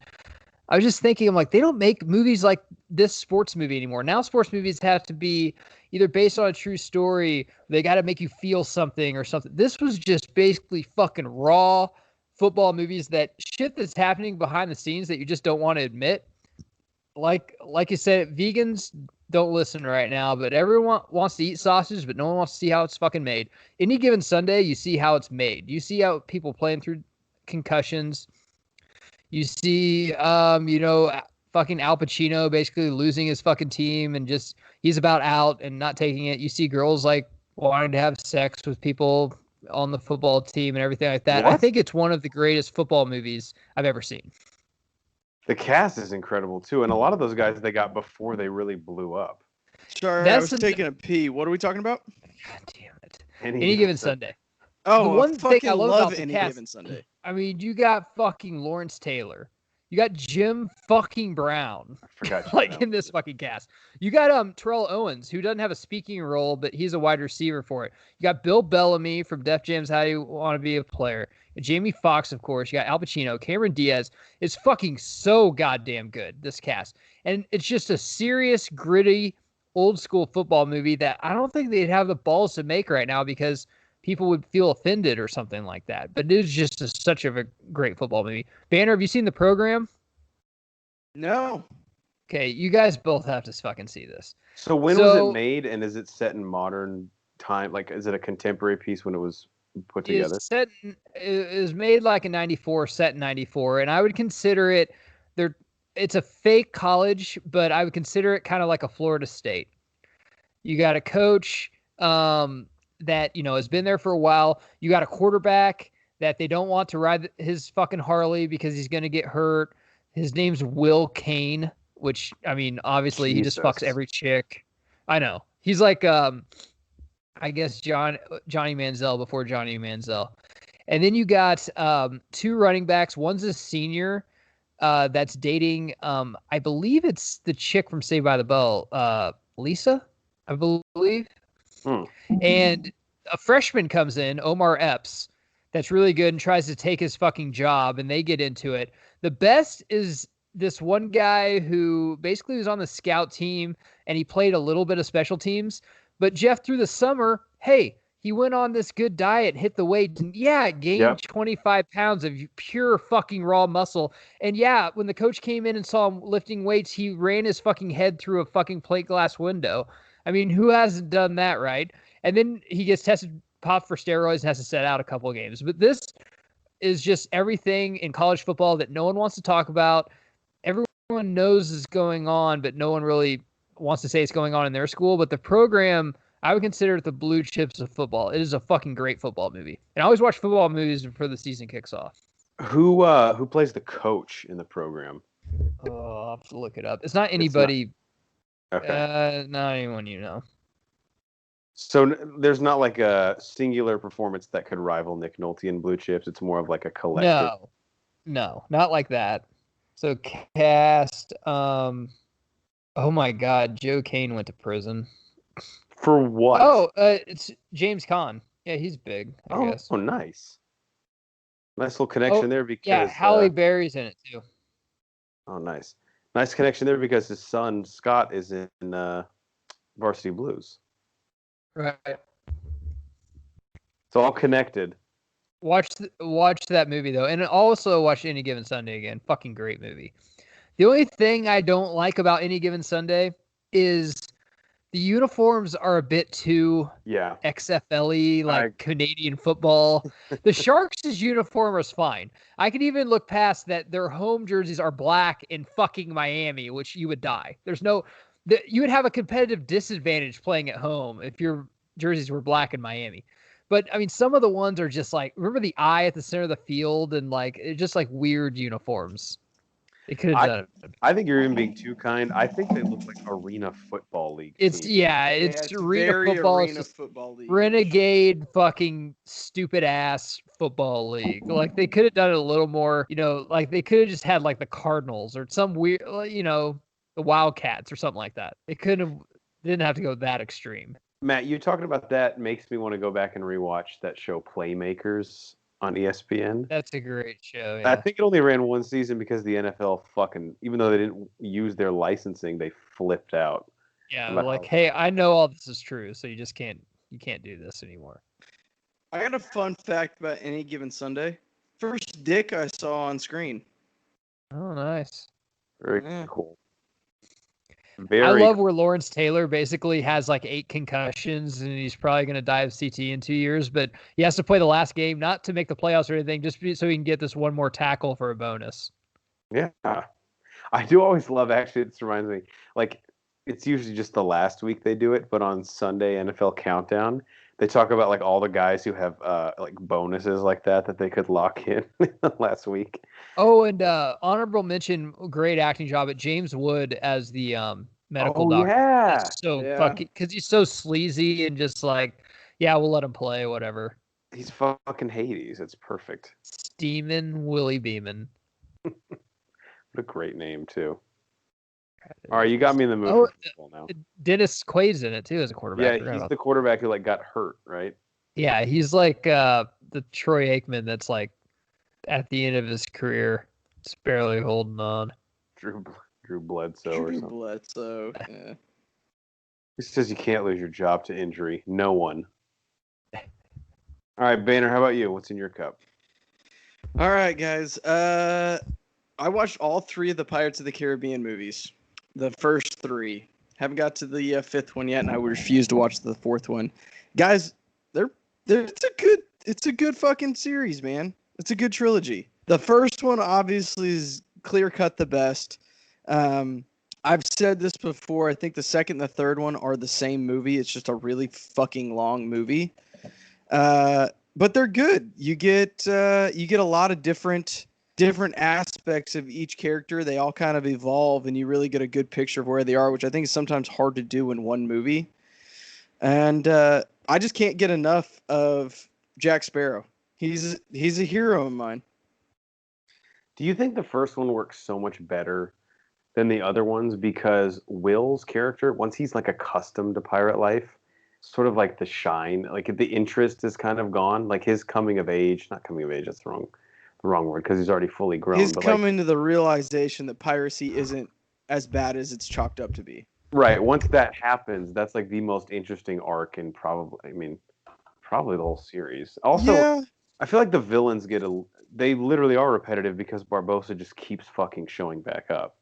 I was just thinking, I'm like, they don't make movies like this sports movie anymore. Now sports movies have to be either based on a true story, they got to make you feel something or something. This was just basically fucking raw football movies, that shit that's happening behind the scenes that you just don't want to admit. Like you said, vegans don't listen right now, but everyone wants to eat sausage, but no one wants to see how it's fucking made. Any Given Sunday, you see how it's made. You see how people playing through concussions. You see, fucking Al Pacino basically losing his fucking team and just he's about out and not taking it. You see girls like wanting to have sex with people on the football team and everything like that. What? I think it's one of the greatest football movies I've ever seen. The cast is incredible too, and a lot of those guys they got before they really blew up. Sorry, I was taking a pee. What are we talking about? God damn it! Any Given Sunday. Oh, the one thing I love about the cast, Given Sunday. I mean, you got fucking Lawrence Taylor. You got Jim fucking Brown, I forgot. like in this fucking cast. You got Terrell Owens, who doesn't have a speaking role, but he's a wide receiver for it. You got Bill Bellamy from Def Jam's How Do You Want to Be a Player. Jamie Foxx, of course. You got Al Pacino, Cameron Diaz. It's fucking so goddamn good, this cast. And it's just a serious, gritty, old school football movie that I don't think they'd have the balls to make right now because people would feel offended or something like that. But it is just such a great football movie. Banner, have you seen The Program? No. Okay, you guys both have to fucking see this. So when was it made, and is it set in modern time? Like, is it a contemporary piece when it was put together? It was made like in 94, set in 94, and I would consider it it's a fake college, but I would consider it kind of like a Florida State. You got a coach that, you know, has been there for a while. You got a quarterback that they don't want to ride his fucking Harley because he's going to get hurt. His name's Will Kane, which, I mean, obviously he just fucks every chick. I know. He's like, I guess Johnny Manziel before Johnny Manziel. And then you got two running backs. One's a senior that's dating, I believe it's the chick from Saved by the Bell, Lisa, I believe. And a freshman comes in, Omar Epps, that's really good and tries to take his fucking job, and they get into it. The best is this one guy who basically was on the scout team, and he played a little bit of special teams. But Jeff, through the summer, hey, he went on this good diet, hit the weight, and gained 25 pounds of pure fucking raw muscle. And yeah, when the coach came in and saw him lifting weights, he ran his fucking head through a fucking plate glass window. I mean, who hasn't done that, right? And then he gets popped for steroids and has to set out a couple of games. But this is just everything in college football that no one wants to talk about. Everyone knows is going on, but no one really wants to say it's going on in their school. But The Program, I would consider it the blue chips of football. It is a fucking great football movie. And I always watch football movies before the season kicks off. Who plays the coach in The Program? Oh, I'll have to look it up. It's not anybody. Okay. Not anyone you know. So there's not like a singular performance that could rival Nick Nolte in Blue Chips. It's more of like a collective. No, not like that. So cast. Oh my God, Joe Kane went to prison. For what? Oh, it's James Caan. Yeah, he's big, I guess. Oh, nice. Nice little connection there because... Yeah, Halle Berry's in it, too. Oh, nice. Nice connection there because his son, Scott, is in Varsity Blues. Right. It's all connected. Watch that movie, though. And also watch Any Given Sunday again. Fucking great movie. The only thing I don't like about Any Given Sunday is... the uniforms are a bit too XFL-y, like Canadian football. The Sharks' uniform is fine. I could even look past that their home jerseys are black in fucking Miami, which you would die. You would have a competitive disadvantage playing at home if your jerseys were black in Miami. But, I mean, some of the ones are just like, remember the eye at the center of the field and like, it's just like weird uniforms. It could have done it. I think you're even being too kind. I think they look like Arena Football League. It's Arena Football League. Renegade fucking stupid ass football league. Like they could have done it a little more, you know, like they could have just had like the Cardinals or some weird, you know, the Wildcats or something like that. It didn't have to go that extreme. Matt, you talking about that makes me want to go back and rewatch that show Playmakers on ESPN. That's a great show. Yeah. I think it only ran one season because the NFL fucking, even though they didn't use their licensing, they flipped out. Yeah, like, hey, I know all this is true, so you can't do this anymore. I got a fun fact about Any Given Sunday. First dick I saw on screen. Oh, nice. Very cool. I love where Lawrence Taylor basically has like 8 concussions and he's probably going to die of CT in 2 years, but he has to play the last game, not to make the playoffs or anything, just so he can get this one more tackle for a bonus. Yeah. I do always love, actually, this reminds me, like, it's usually just the last week they do it, but on Sunday NFL Countdown, they talk about like all the guys who have like bonuses like that they could lock in last week. Oh, and honorable mention, great acting job at James Wood as the medical doctor. Yeah. Fucking, because he's so sleazy and just like, yeah, we'll let him play, whatever. He's fucking Hades. It's perfect. Steamin' Willie Beeman. What a great name too. All right, you got me in the mood for football now. Dennis Quaid's in it too as a quarterback. Yeah, he's the quarterback who like got hurt, right? Yeah, he's like the Troy Aikman that's like at the end of his career, just barely holding on. Drew Bledsoe or something. Bledsoe. Yeah. He says you can't lose your job to injury. No one. All right, Banner, how about you? What's in your cup? All right, guys. I watched all 3 of the Pirates of the Caribbean movies. The first 3. Haven't got to the 5th one yet, and I would refuse to watch the 4th one. Guys, it's a good fucking series, man. It's a good trilogy. The first one obviously is clear cut the best. I've said this before. I think the second and the third one are the same movie. It's just a really fucking long movie. But they're good. You get a lot of different aspects of each character. They all kind of evolve, and you really get a good picture of where they are, which I think is sometimes hard to do in one movie. And I just can't get enough of Jack Sparrow. He's a hero of mine. Do you think the first one works so much better than the other ones because Will's character, once he's like accustomed to pirate life, sort of like the shine, like the interest is kind of gone, like his coming of age, not coming of age, that's the wrong word because he's already fully grown. He's coming to the realization that piracy isn't as bad as it's chalked up to be. Right. Once that happens, that's like the most interesting arc in probably the whole series. Also, yeah. I feel like the villains they literally are repetitive because Barbossa just keeps fucking showing back up.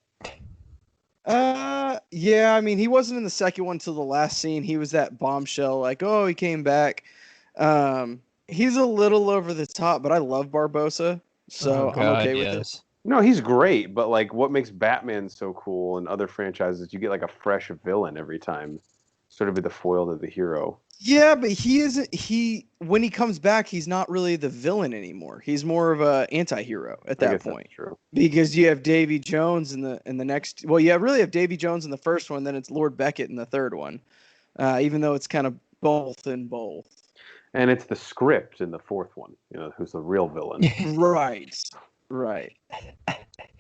Yeah, I mean, he wasn't in the second one till the last scene. He was that bombshell, like, oh, he came back. He's a little over the top, but I love Barbossa, so I'm okay with it. No, he's great, but like, what makes Batman so cool and other franchises, you get like a fresh villain every time, sort of be the foil to the hero. Yeah, but when he comes back, he's not really the villain anymore. He's more of a anti-hero at that point. True. Because you have Davy Jones in the next. Well, you really have Davy Jones in the first one, then it's Lord Beckett in the third one. Even though it's kind of both in both. And it's the script in the fourth one. You know, who's the real villain? Right.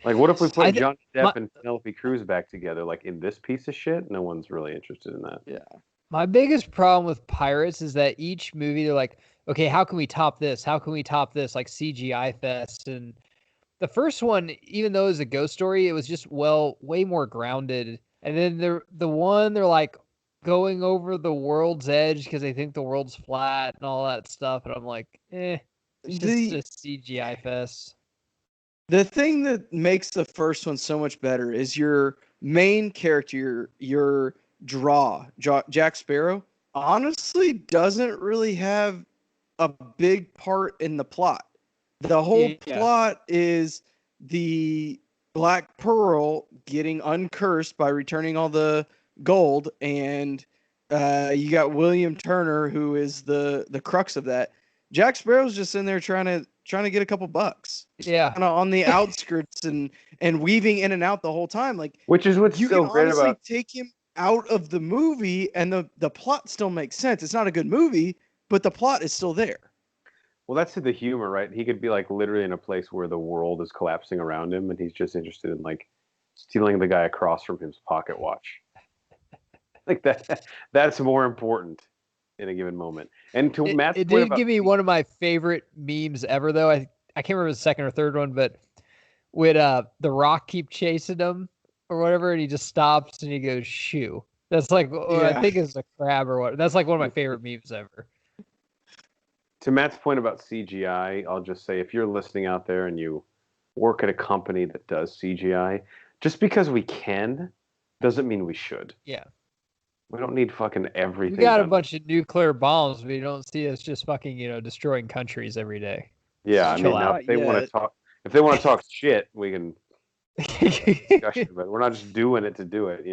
Like, what if we put Johnny Depp and Penelope Cruz back together, like in this piece of shit? No one's really interested in that. Yeah. My biggest problem with Pirates is that each movie, they're like, okay, how can we top this? How can we top this? Like CGI fest. And the first one, even though it was a ghost story, it was just, way more grounded. And then they're like going over the world's edge because they think the world's flat and all that stuff. And I'm like, it's just a CGI fest. The thing that makes the first one so much better is your main character, your Jack Sparrow, honestly doesn't really have a big part in the plot. The whole plot is the Black Pearl getting uncursed by returning all the gold, and you got William Turner, who is the crux of that. Jack Sparrow's just in there trying to get a couple bucks. Yeah. Kind of on the outskirts and weaving in and out the whole time. Like, which is what's you so can great honestly about take him out of the movie and the plot still makes sense. It's not a good movie, but the plot is still there. Well, that's the humor, right? He could be like literally in a place where the world is collapsing around him and he's just interested in like stealing the guy across from his pocket watch. Like that's more important in a given moment. And to Matt's it did give me one of my favorite memes ever, though. I can't remember the second or third one, but would The Rock keep chasing him or whatever, and he just stops and he goes, shoo. That's like, I think it's a crab or what. That's like one of my favorite memes ever. To Matt's point about CGI, I'll just say, if you're listening out there and you work at a company that does CGI, just because we can doesn't mean we should. Yeah. We don't need fucking everything. We got a bunch of nuclear bombs, but you don't see us just fucking, destroying countries every day. Yeah, I mean, now if they want to talk shit, we can discussion, but we're not just doing it to do it,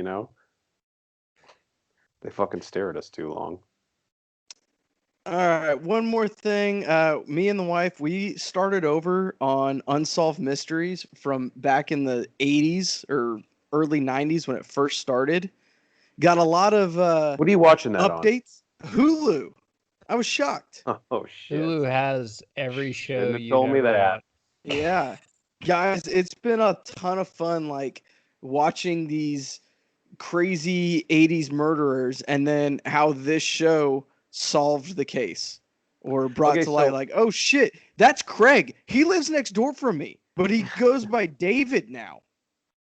They fucking stare at us too long. All right, one more thing. Me and the wife, we started over on Unsolved Mysteries from back in the 80s or early 90s when it first started. Got a lot of what are you watching that updates? On? Hulu. I was shocked. Oh shit. Hulu has every show you told me that. Yeah. Guys, it's been a ton of fun, like watching these crazy 80s murderers and then how this show solved the case or brought Okay, to light, so like, oh shit, that's Craig. He lives next door from me, but he goes by David now.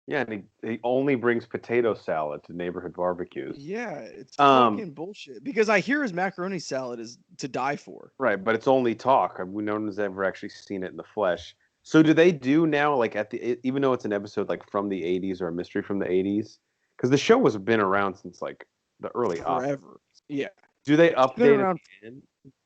yeah, and he only brings potato salad to neighborhood barbecues. Yeah, it's Um, fucking bullshit. Because I hear his macaroni salad is to die for. right, but it's only talk. No one's ever actually seen it in the flesh. So do they do now, like even though it's an episode like from the '80s or a mystery from the '80s, because the show has been around since like the early aughts. Forever. Yeah. Do they Been update around. it again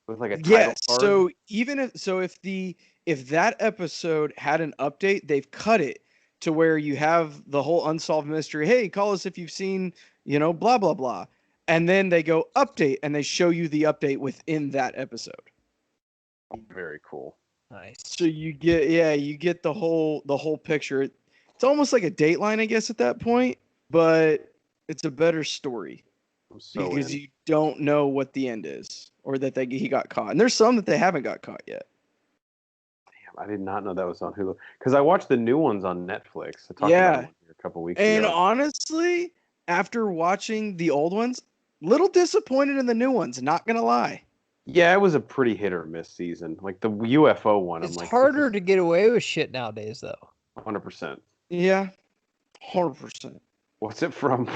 with like a Yeah. title card? So even if that episode had an update, they've cut it to where you have the whole unsolved mystery. Hey, call us if you've seen, blah blah blah. And then they go update and they show you the update within that episode. Very cool. Nice. So you get the whole picture. It's almost like a Dateline, I guess, at that point, but it's a better story because you don't know what the end is or that he got caught. And there's some that they haven't got caught yet. Damn, I did not know that was on Hulu because I watched the new ones on Netflix. I talked about it a couple weeks And ago. honestly, after watching the old ones, little disappointed in the new ones. Not gonna lie. Yeah, it was a pretty hit or miss season. Like the UFO one, It's I'm like, harder to get away with shit nowadays, though. 100%. Yeah, 100%. What's it from?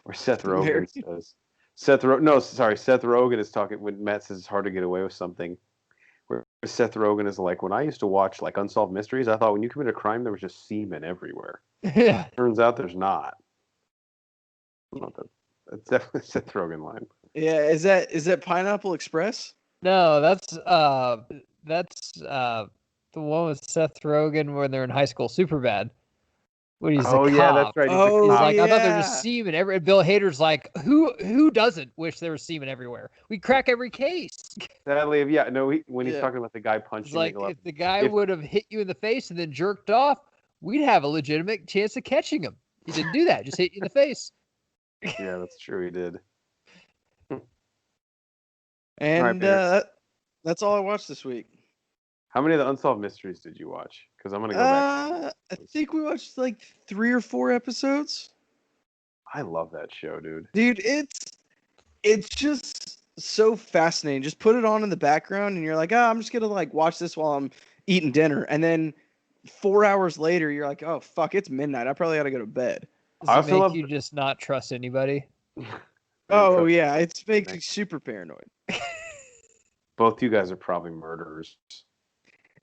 Where Seth Rogen says, Seth Rogen is talking when Matt says it's hard to get away with something. Where Seth Rogen is like, when I used to watch like Unsolved Mysteries, I thought when you commit a crime, there was just semen everywhere. Yeah. Turns out there's not. That's definitely a Seth Rogen line. Yeah, is that Pineapple Express? No, that's the one with Seth Rogen when they're in high school. Superbad. When he's a cop. Yeah, that's right. Oh, He's like, I thought there yeah. was semen everywhere. Bill Hader's like, who doesn't wish there was semen everywhere? We crack every case. Sadly, yeah, no. When he's talking about the guy punching, It's like if the guy would have hit you in the face and then jerked off, we'd have a legitimate chance of catching him. He didn't do that; just hit you in the face. Yeah, that's true. He did. And that's all I watched this week. How many of the Unsolved Mysteries did you watch? Because I'm gonna go back. I think we watched like 3 or 4 episodes. I love that show, dude. Dude, it's just so fascinating. Just put it on in the background, and you're like, I'm just gonna like watch this while I'm eating dinner, and then 4 hours later, you're like, oh fuck, it's midnight. I probably gotta go to bed. Does it make you just not trust anybody? Oh yeah, it's making me super paranoid. Both you guys are probably murderers.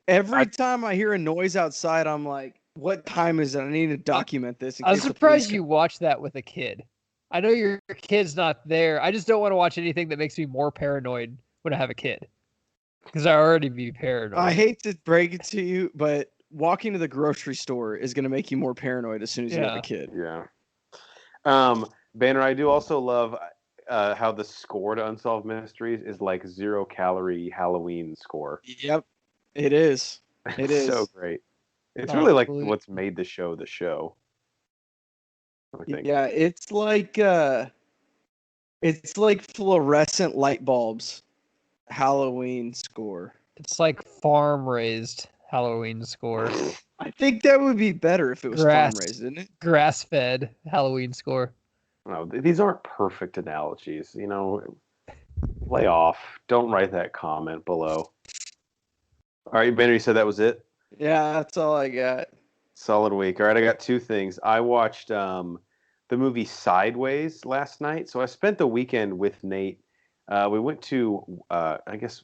Every time I hear a noise outside, I'm like, what time is it? I need to document this. I was surprised you watched that with a kid. I know your kid's not there. I just don't want to watch anything that makes me more paranoid when I have a kid. Because I already be paranoid. I hate to break it to you, but walking to the grocery store is going to make you more paranoid as soon as you have a kid. Yeah. Banner, I do also love how the score to Unsolved Mysteries is like 0-calorie Halloween score. Yep, it is. It is so great. It's really like what's made the show the show. I think. Yeah, it's like fluorescent light bulbs Halloween score. It's like farm raised Halloween score. I think that would be better if it was farm raised, isn't it? Grass fed Halloween score. No, these aren't perfect analogies. Lay off. Don't write that comment below. All right, Banner, you said that was it? Yeah, that's all I got. Solid week. All right, I got 2 things. I watched the movie Sideways last night. So I spent the weekend with Nate. We went to, I guess,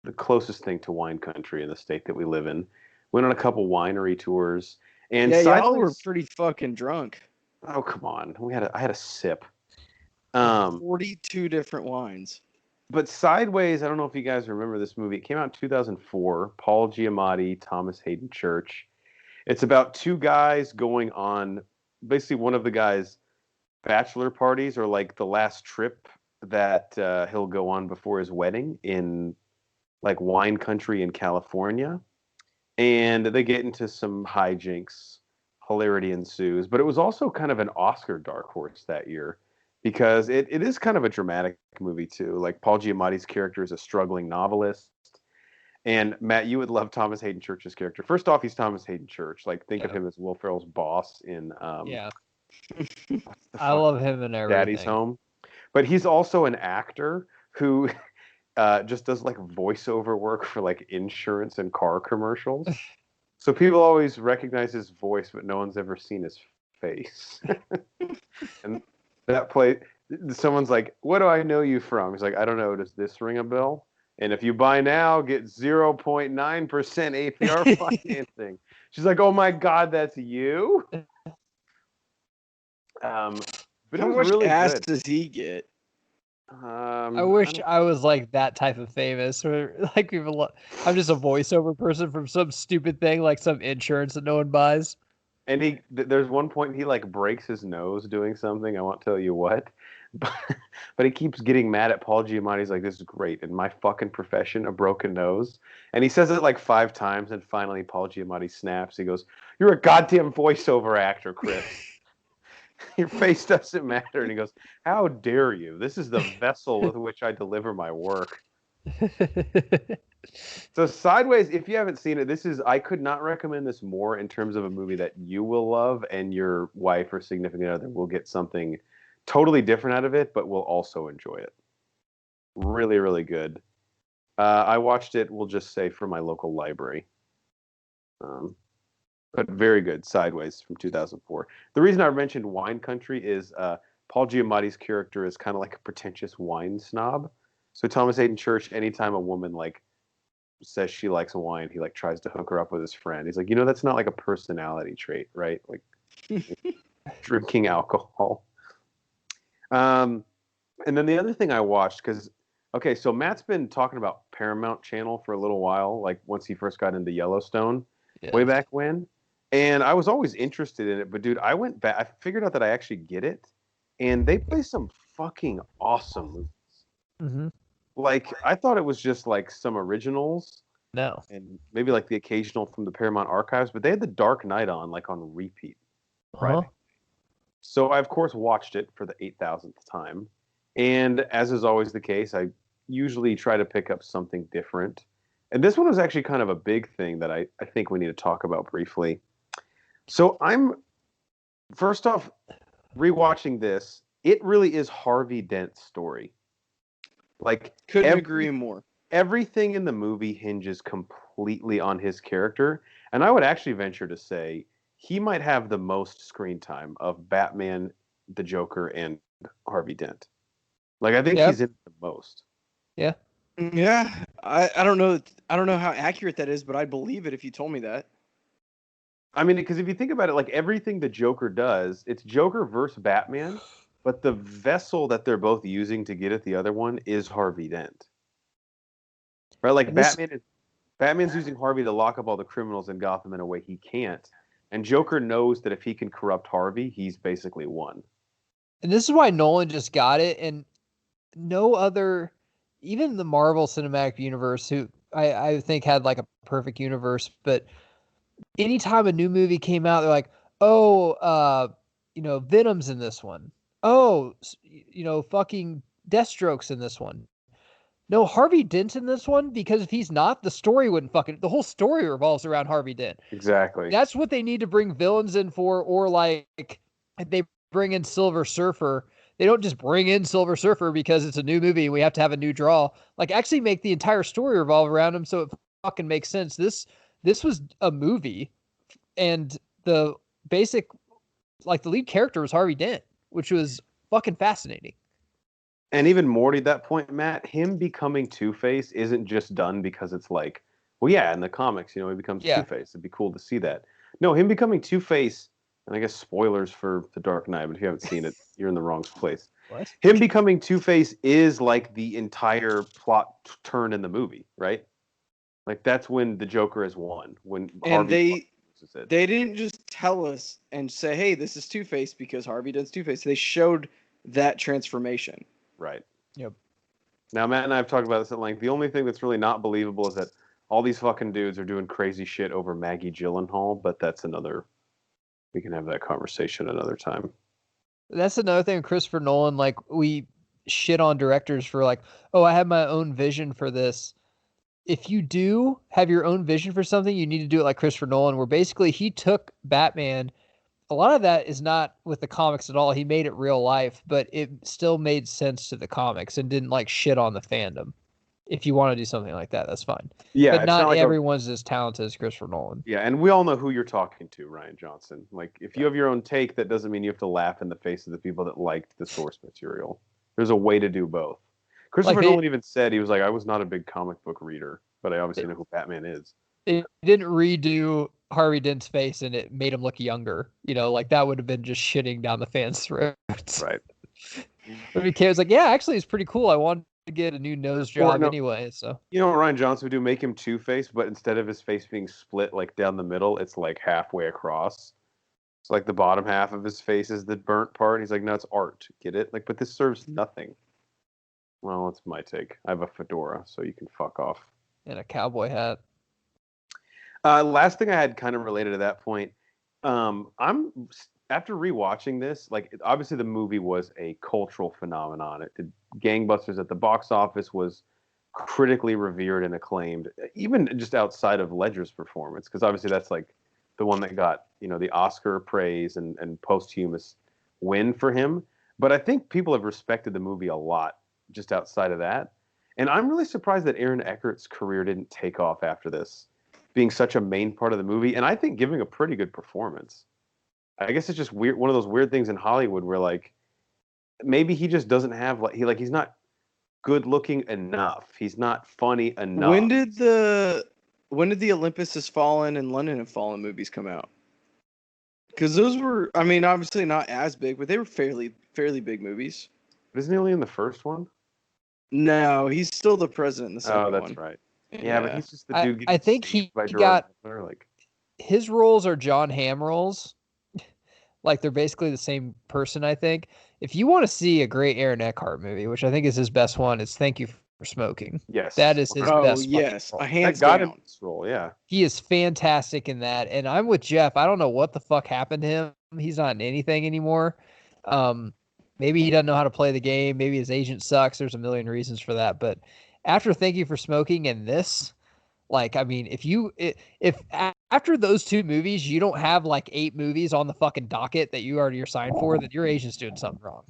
the closest thing to wine country in the state that we live in. Went on a couple winery tours. And y'all were pretty fucking drunk. Oh, come on. I had a sip. 42 different wines. But Sideways, I don't know if you guys remember this movie. It came out in 2004. Paul Giamatti, Thomas Hayden Church. It's about 2 guys going on, basically one of the guys' bachelor parties or like the last trip that he'll go on before his wedding in like wine country in California. And they get into some hijinks. Hilarity ensues. But it was also kind of an Oscar dark horse that year. Because it is kind of a dramatic movie, too. Like, Paul Giamatti's character is a struggling novelist. And Matt, you would love Thomas Hayden Church's character. First off, he's Thomas Hayden Church. Like, think of him as Will Ferrell's boss in Yeah. what's the I love him in everything. Daddy's Home. But he's also an actor who just does like voiceover work for like insurance and car commercials. So people always recognize his voice, but no one's ever seen his face. And that play, someone's like, "What do I know you from?" He's like, "I don't know. Does this ring a bell? And if you buy now, get 0.9% APR financing." She's like, "Oh my God, that's you." But How it was much really ass good. does he get? I wish I was like that type of famous, or like people. I'm just a voiceover person from some stupid thing, like some insurance that no one buys. And there's one point he like breaks his nose doing something. I won't tell you what, but he keeps getting mad at Paul Giamatti. He's like, "This is great. In my fucking profession, a broken nose." And he says it like 5 times, and finally Paul Giamatti snaps. He goes, "You're a goddamn voiceover actor, Chris. Your face doesn't matter." And he goes, "How dare you? This is the vessel with which I deliver my work." So Sideways, if you haven't seen it, I could not recommend this more in terms of a movie that you will love and your wife or significant other will get something totally different out of it, but will also enjoy it. Really, really good. I watched it, we'll just say, from my local library. But very good. Sideways from 2004. The reason I mentioned Wine Country is Paul Giamatti's character is kind of like a pretentious wine snob. So Thomas Hayden Church, anytime a woman like says she likes wine, he like tries to hook her up with his friend. He's like, that's not like a personality trait, right? Like drinking alcohol. And then the other thing I watched, so Matt's been talking about Paramount Channel for a little while, like once he first got into Yellowstone, way back when. And I was always interested in it, but dude, I went back, I figured out that I actually get it, and they play some fucking awesome movies. Mm-hmm. Like, I thought it was just like some originals. No. And maybe like the occasional from the Paramount archives, but they had The Dark Knight on like on repeat. Right. So I of course watched it for the 8,000th time. And as is always the case, I usually try to pick up something different. And this one was actually kind of a big thing that I think we need to talk about briefly. So I'm first off rewatching this. It really is Harvey Dent's story. Like, couldn't agree more. Everything in the movie hinges completely on his character, and I would actually venture to say he might have the most screen time of Batman, the Joker, and Harvey Dent. Like, I think he's in the most. Yeah. Yeah. I don't know. I don't know how accurate that is, but I'd believe it if you told me that. I mean, because if you think about it, like everything the Joker does, it's Joker versus Batman. But the vessel that they're both using to get at the other one is Harvey Dent. Right? Like Batman's using Harvey to lock up all the criminals in Gotham in a way he can't. And Joker knows that if he can corrupt Harvey, he's basically won. And this is why Nolan just got it. And no other, even the Marvel Cinematic Universe, who I think had like a perfect universe, but anytime a new movie came out, they're like, Venom's in this one. Oh, fucking Deathstroke's in this one. No, Harvey Dent's in this one, because if he's not, the story wouldn't the whole story revolves around Harvey Dent. Exactly. That's what they need to bring villains in for, or like if they bring in Silver Surfer, they don't just bring in Silver Surfer because it's a new movie and we have to have a new draw. Like, actually make the entire story revolve around him so it fucking makes sense. This was a movie, and the basic, like, the lead character was Harvey Dent, which was fucking fascinating. And even more to that point, Matt, him becoming Two-Face isn't just done because it's like, well, yeah, in the comics, he becomes Two-Face. It'd be cool to see that. No, him becoming Two-Face, and I guess spoilers for The Dark Knight, but if you haven't seen it, you're in the wrong place. What? Him becoming Two-Face is like the entire plot turn in the movie, right? Like, that's when the Joker has won. When Harvey they didn't just tell us and say, hey, this is Two-Face because Harvey does Two-Face. They showed that transformation. Right. Yep. Now, Matt and I have talked about this at length. The only thing that's really not believable is that all these fucking dudes are doing crazy shit over Maggie Gyllenhaal, but that's we can have that conversation another time. That's another thing with Christopher Nolan. Like, we shit on directors for like, oh, I have my own vision for this. if you do have your own vision for something, you need to do it like Christopher Nolan, where basically he took Batman. A lot of that is not with the comics at all. He made it real life, but it still made sense to the comics and didn't like shit on the fandom. If you want to do something like that, that's fine. Yeah, but it's not like everyone's as talented as Christopher Nolan. Yeah, and we all know who you're talking to, Ryan Johnson. Like, if you have your own take, that doesn't mean you have to laugh in the face of the people that liked the source material. There's a way to do both. Christopher Nolan even said, he was like, I was not a big comic book reader, but I obviously know who Batman is. It didn't redo Harvey Dent's face and it made him look younger. Like that would have been just shitting down the fans' throats. Right. But McKay was like, yeah, actually, it's pretty cool. I wanted to get a new nose job anyway. So you know what Ryan Johnson would do? Make him Two-Face, but instead of his face being split like down the middle, it's like halfway across. It's like the bottom half of his face is the burnt part. He's like, no, it's art. Get it? Like, but this serves nothing. Well, it's my take. I have a fedora, so you can fuck off. And a cowboy hat. Last thing I had kind of related to that point. I'm after rewatching this, like obviously the movie was a cultural phenomenon. It did gangbusters at the box office, was critically revered and acclaimed, even just outside of Ledger's performance, because obviously that's like the one that got the Oscar praise and posthumous win for him. But I think people have respected the movie a lot just outside of that, and I'm really surprised that Aaron Eckhart's career didn't take off after this, being such a main part of the movie, and I think giving a pretty good performance. I guess it's just weird, one of those weird things in Hollywood where like maybe he just doesn't have he's not good looking enough. He's not funny enough. When did the Olympus Has Fallen and London Have Fallen movies come out? Because those were, I mean, obviously not as big, but they were fairly big movies. But isn't he only in the first one? No, he's still the president in the second one. Oh, that's right. Yeah, but he's just the dude. I think he got his roles are John Hamm roles. Like they're basically the same person. I think if you want to see a great Aaron Eckhart movie, which I think is his best one, it's Thank You for Smoking. Yes, that is his best. Yes, role. A hands down. Him this role. Yeah, he is fantastic in that. And I'm with Jeff. I don't know what the fuck happened to him. He's not in anything anymore. Maybe he doesn't know how to play the game. Maybe his agent sucks. There's a million reasons for that. But after Thank You for Smoking and this, like, I mean, if after those two movies, you don't have like 8 movies on the fucking docket that you already are signed for, then your agent's doing something wrong.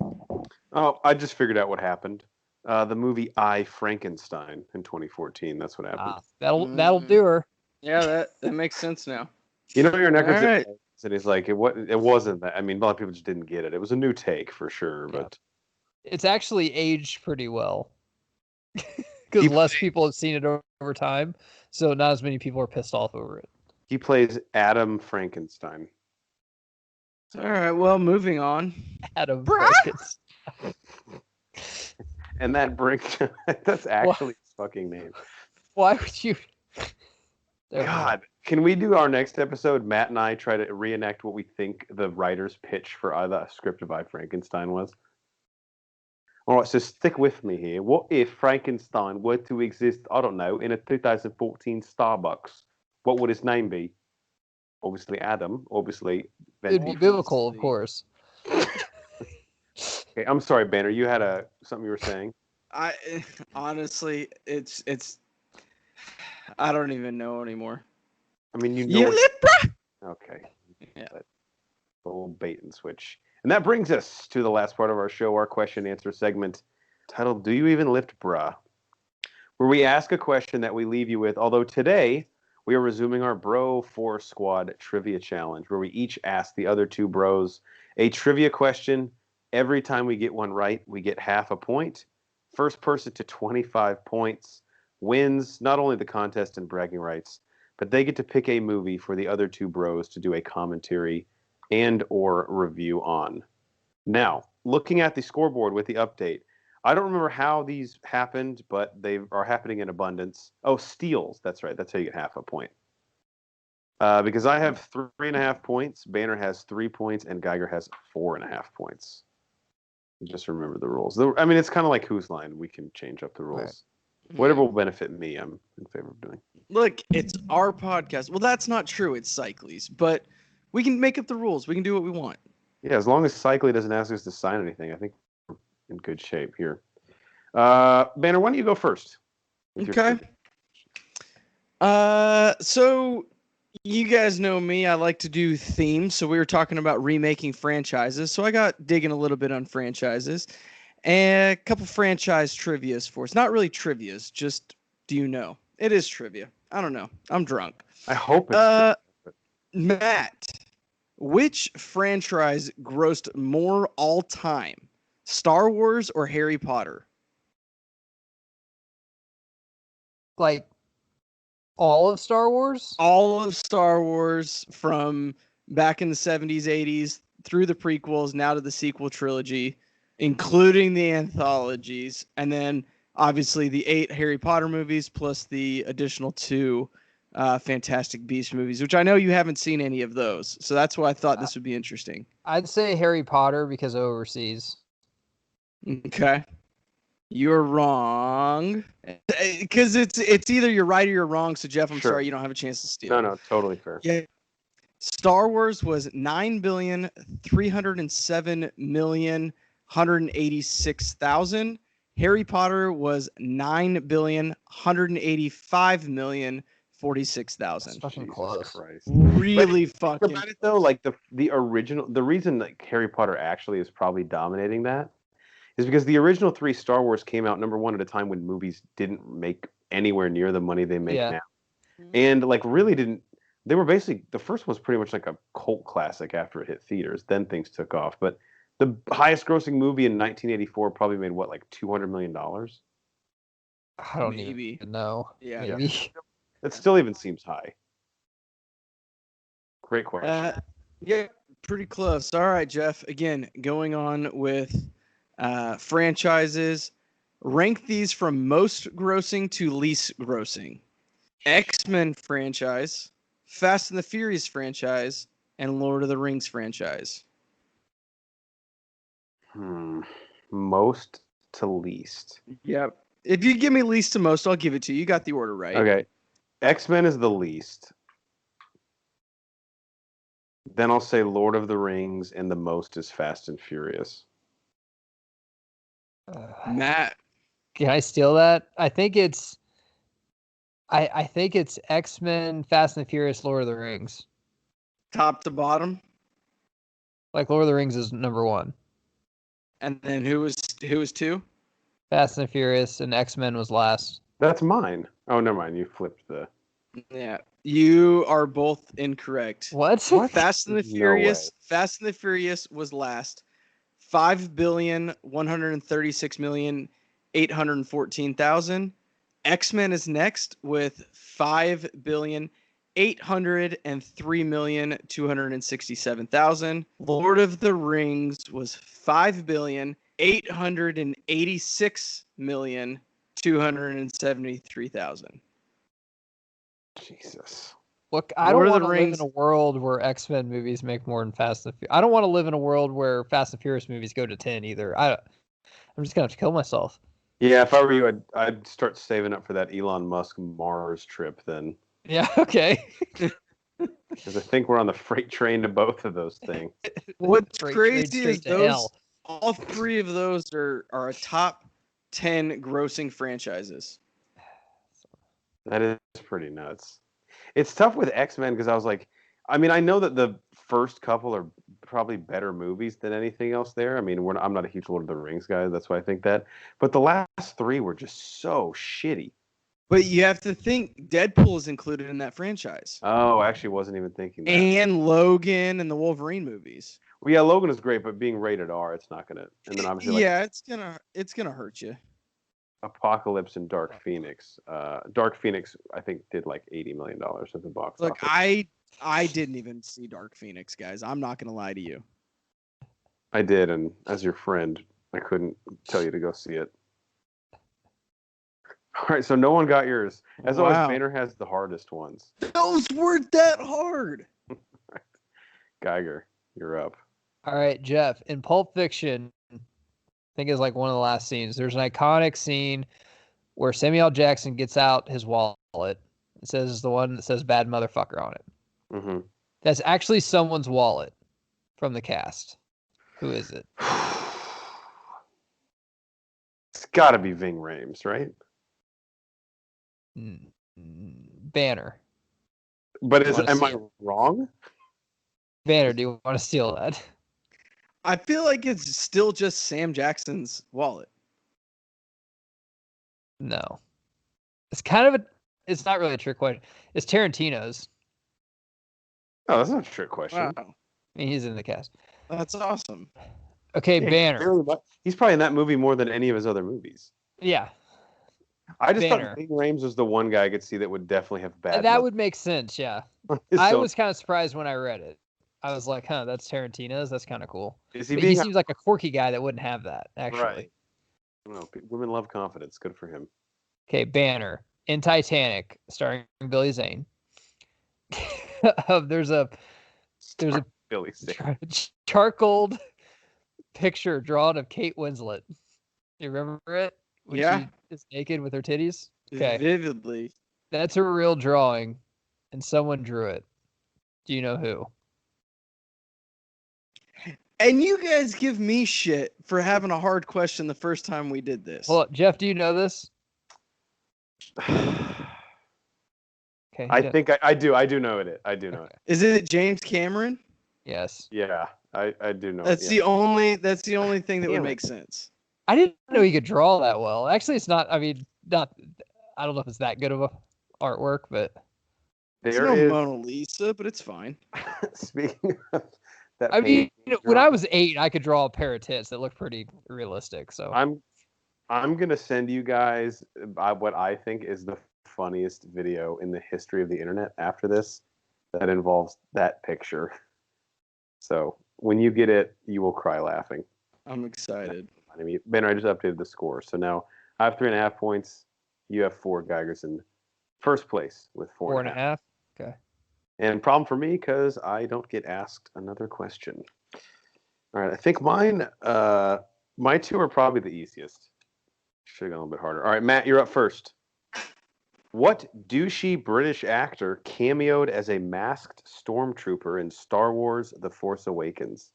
Oh, I just figured out what happened. The movie I, Frankenstein in 2014. That's what happened. That'll do her. Yeah, that makes sense now. Your Neckar's and he's like, it wasn't that. I mean, a lot of people just didn't get it. It was a new take for sure, but it's actually aged pretty well because less people have seen it over time, so not as many people are pissed off over it. He plays Adam Frankenstein. All right, well, moving on. Adam Frankenstein. And that brings that's actually his fucking name. Why would you? God, can we do our next episode? Matt and I try to reenact what we think the writer's pitch for the script of I, Frankenstein was. All right, so stick with me here. What if Frankenstein were to exist, I don't know, in a 2014 Starbucks? What would his name be? Obviously Adam. Obviously. It'd be biblical, of course. Okay, I'm sorry, Banner. You had something you were saying? I honestly, it's I don't even know anymore. I mean, you know. Okay. Yeah. Little bait and switch. And that brings us to the last part of our show, our question and answer segment, titled "Do You Even Lift, Bruh?" Where we ask a question that we leave you with. Although today we are resuming our Bro 4 Squad trivia challenge, where we each ask the other 2 bros a trivia question. Every time we get one right, we get half a point. First person to 25 points wins not only the contest and bragging rights, but they get to pick a movie for the other 2 bros to do a commentary and or review on. Now, looking at the scoreboard with the update, I don't remember how these happened, but they are happening in abundance. Oh, steals. That's right. That's how you get half a point. Because I have 3.5 points, Banner has 3 points, and Geiger has 4.5 points. Just remember the rules. I mean, it's kind of like Whose Line. We can change up the rules. Right. Whatever will benefit me, I'm in favor of doing. Look, it's our podcast. Well, that's not true. It's Cycles. But we can make up the rules. We can do what we want. Yeah, as long as Cycly doesn't ask us to sign anything, I think we're in good shape here. Banner, why don't you go first? Okay. So you guys know me. I like to do themes. So we were talking about remaking franchises. So I got digging a little bit on franchises and a couple franchise trivias for us. Not really trivias, just do you know? It is trivia. I don't know. I'm drunk. I hope it's Uh, Matt, which franchise grossed more all time? Star Wars or Harry Potter? Like all of Star Wars? All of Star Wars from back in the 70s, 80s, through the prequels, now to the sequel trilogy, including the anthologies, and then obviously the 8 Harry Potter movies plus the additional 2 Fantastic Beasts movies, which I know you haven't seen any of those. So that's why I thought this would be interesting. I'd say Harry Potter because overseas. Okay. You're wrong. Because it's either you're right or you're wrong. So Jeff, I'm Sure. sorry you don't have a chance to steal. No, totally fair. Yeah. Star Wars was 9,307,186,000. Harry Potter was 9,185,046,000. That's fucking Jesus close. Christ. Really Think fucking. about it though, like the original, the reason that Harry Potter actually is probably dominating that is because the original 3 Star Wars came out number 1 at a time when movies didn't make anywhere near the money they make now, and like really didn't. They were basically, the first one was pretty much like a cult classic after it hit theaters. Then things took off, but the highest grossing movie in 1984 probably made what, like $200 million. I don't Maybe. even know. Yeah. Maybe. It still even seems high. Great question. Yeah, pretty close. All right, Jeff. Again, going on with franchises. Rank these from most grossing to least grossing. X-Men franchise, Fast and the Furious franchise, and Lord of the Rings franchise. Most to least. Yep. If you give me least to most, I'll give it to you. You got the order right. Okay. X-Men is the least. Then I'll say Lord of the Rings, and the most is Fast and Furious. Matt. Can I steal that? I think it's X-Men, Fast and the Furious, Lord of the Rings. Top to bottom. Like Lord of the Rings is number 1. And then who was 2? Fast and the Furious, and X-Men was last. That's mine. Oh, never mind. You flipped the. Yeah. You are both incorrect. What? Fast and the No Furious. way. Fast and the Furious was last. 5,136,814,000. X-Men is next with 5,803,267,000. Lord of the Rings was 5,886,273,000. Jesus. Look, I Lord don't of want the to live Rings- in a world where X-Men movies make more than Fast and Furious. I don't want to live in a world where Fast and Furious movies go to 10 either. I'm just gonna have to kill myself. Yeah, if I were you, I'd start saving up for that Elon Musk Mars trip then. Yeah, okay. Because I think we're on the freight train to both of those things. What's Straight crazy is to those hell. all 3 of those are a top 10 grossing franchises. That is pretty nuts. It's tough with X-Men because I was like, I mean, I know that the first couple are probably better movies than anything else there. I mean, I'm not a huge Lord of the Rings guy. That's why I think that. But the last 3 were just so shitty. But you have to think Deadpool is included in that franchise. Oh, I actually wasn't even thinking that. And Logan and the Wolverine movies. Well, yeah, Logan is great, but being rated R, it's not gonna. And then obviously, like, Yeah, it's gonna hurt you. Apocalypse and Dark Phoenix. Dark Phoenix, I think, did like $80 million at the box Look, office. I didn't even see Dark Phoenix, guys. I'm not gonna lie to you. I did, and as your friend, I couldn't tell you to go see it. All right, so no one got yours. As always, Banner has the hardest ones. Those weren't that hard. Geiger, you're up. All right, Jeff. In Pulp Fiction, I think it's like one of the last scenes. There's an iconic scene where Samuel L. Jackson gets out his wallet. It says the one that says "bad motherfucker" on it. Mm-hmm. That's actually someone's wallet from the cast. Who is it? It's got to be Ving Rhames, right? Banner. But am I wrong? Banner, do you want to steal that? I feel like it's still just Sam Jackson's wallet. No. It's kind of it's not really a trick question. It's Tarantino's. Oh, that's not a trick question. Wow. I mean, he's in the cast. That's awesome. Okay, Yeah, Banner. He's probably in that movie more than any of his other movies. Yeah. I just Banner. thought Ving Rhames was the one guy I could see that would definitely have bad. That would make sense, yeah. I was kind of surprised when I read it. I was like, huh, that's Tarantino's? That's kind of cool. He seems like a quirky guy that wouldn't have that, actually. Right. I don't know. Women love confidence. Good for him. Okay, Banner. In Titanic, starring Billy Zane. There's a Billy Zane. charcoal picture drawn of Kate Winslet. You remember it? When she is naked with her titties? Okay. Vividly. That's a real drawing, and someone drew it. Do you know who? And you guys give me shit for having a hard question the first time we did this. Well, Jeff, do you know this? Okay. I think I do. I do know it. I do know it. Is it James Cameron? Yes. Yeah, I do know That's it. the only thing that would make sense. I didn't know he could draw that well. Actually, it's not. I mean, not. I don't know if it's that good of a artwork, but It's no Mona Lisa, but it's fine. Speaking of that, I mean, when I was 8, I could draw a pair of tits that looked pretty realistic. So I'm gonna send you guys what I think is the funniest video in the history of the internet after this that involves that picture. So when you get it, you will cry laughing. I'm excited. I mean, Banner, I just updated the score. So now I have 3.5 points. You have 4. Geiger's in first place with 4.5. Okay. And problem for me because I don't get asked another question. All right, I think mine, my 2 are probably the easiest. Should have gone a little bit harder. All right, Matt, you're up first. What douchey British actor cameoed as a masked stormtrooper in Star Wars: The Force Awakens?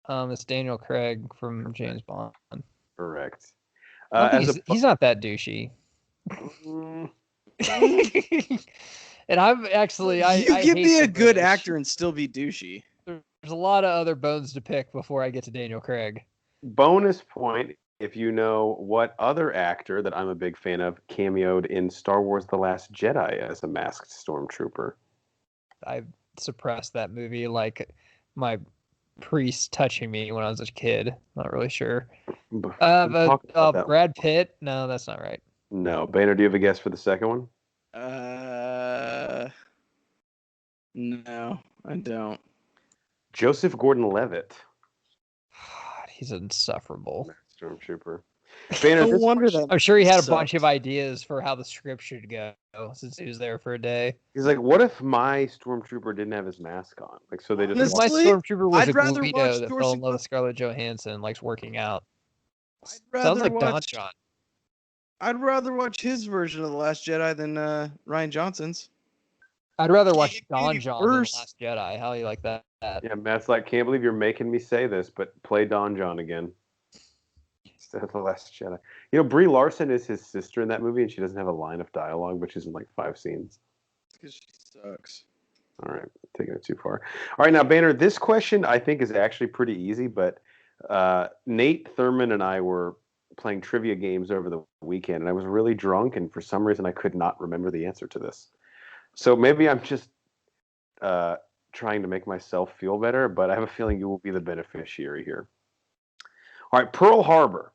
It's Daniel Craig from James Bond. Correct. He's not that douchey. And I'm actually, you give me a good actor and still be douchey. There's a lot of other bones to pick before I get to Daniel Craig. Bonus point if you know what other actor that I'm a big fan of cameoed in Star Wars: The Last Jedi as a masked stormtrooper. I suppressed that movie like my priest touching me when I was a kid. Not really sure. Brad Pitt? No, that's not right. No. Banner, do you have a guess for the second one? No, I don't. Joseph Gordon-Levitt. He's insufferable. Stormtrooper. Banner, No wonder that. I'm sure he had a bunch of ideas for how the script should go since he was there for a day. He's like, what if my stormtrooper didn't have his mask on? Like, so they just. My stormtrooper was a Guido that fell in love with Scarlett Johansson, likes working out. Sounds like Don John. I'd rather watch his version of The Last Jedi than Rian Johnson's. I'd rather watch Don John than The Last Jedi. How do you like that? Yeah, Matt's like, can't believe you're making me say this, but play Don John again. Instead of The Last Jedi. You know, Brie Larson is his sister in that movie, and she doesn't have a line of dialogue, but she's in like 5 scenes. Because she sucks. All right, taking it too far. All right, now, Banner, this question I think is actually pretty easy, but Nate Thurman and I were playing trivia games over the weekend, and I was really drunk, and for some reason I could not remember the answer to this. So maybe I'm just trying to make myself feel better, but I have a feeling you will be the beneficiary here. All right, Pearl Harbor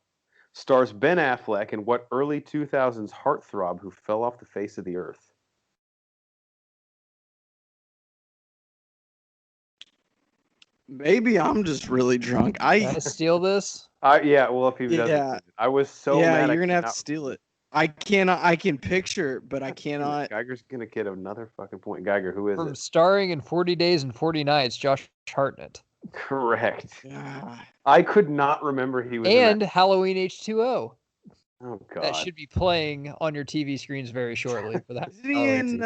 stars Ben Affleck in what early 2000s heartthrob who fell off the face of the earth? Maybe I'm just really drunk. Can I steal this? Yeah, well, if he doesn't, I was so mad. Yeah, you're gonna have to steal it. I can picture, but I cannot. Geiger's gonna get another fucking point. Geiger, who is it? Starring in 40 Days and 40 Nights, Josh Hartnett. Correct. Yeah. I could not remember he was. And Halloween H2O. Oh God. That should be playing on your TV screens very shortly for that. Is he in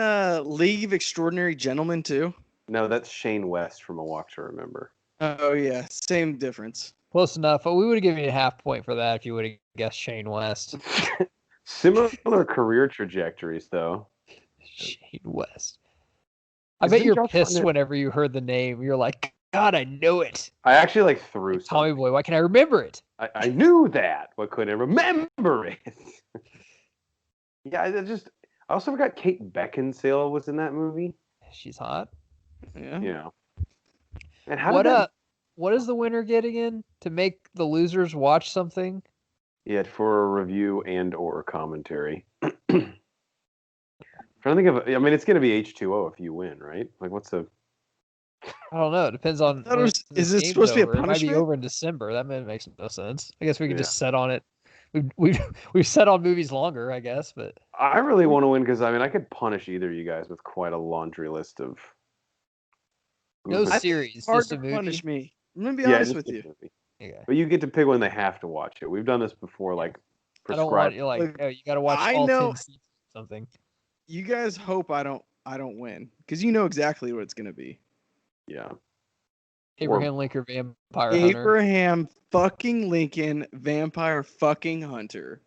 League of Extraordinary Gentlemen too? No, that's Shane West from A Walk to Remember. Oh yeah, same difference. Close enough, but we would have given you a half point for that if you would have guessed Shane West. Similar career trajectories, though. Shane West. I bet Isn't you're Josh pissed Hartnett- whenever you heard the name. You're like, God, I know it. I actually like threw Like, Tommy something. Boy, why can't I remember it? I knew that, but couldn't remember it. Yeah, I also forgot Kate Beckinsale was in that movie. She's hot. Yeah. Yeah. And how did that? What does the winner get again? To make the losers watch something? Yeah, for a review and or commentary. Trying to think of. I mean, it's going to be H2O if you win, right? Like, what's the? I don't know. It depends on. thought it when was- is this this game's supposed to be a over. It might be punishment? over in December. That makes no sense. I guess we could just set on it. We've set on movies longer, I guess, but I really want to win because I mean I could punish either of you guys with quite a laundry list of. no I- series, Hard just a to movie. punish me. I'm gonna be Yeah, honest just with a you. movie. Okay. But you get to pick when they have to watch it. We've done this before, like I don't want prescribed. you like Look, oh, you got to watch I all know- 10 seasons or something. You guys hope I don't win because you know exactly what it's gonna be. Yeah. Abraham Lincoln Vampire Hunter. Abraham fucking Lincoln, vampire fucking hunter.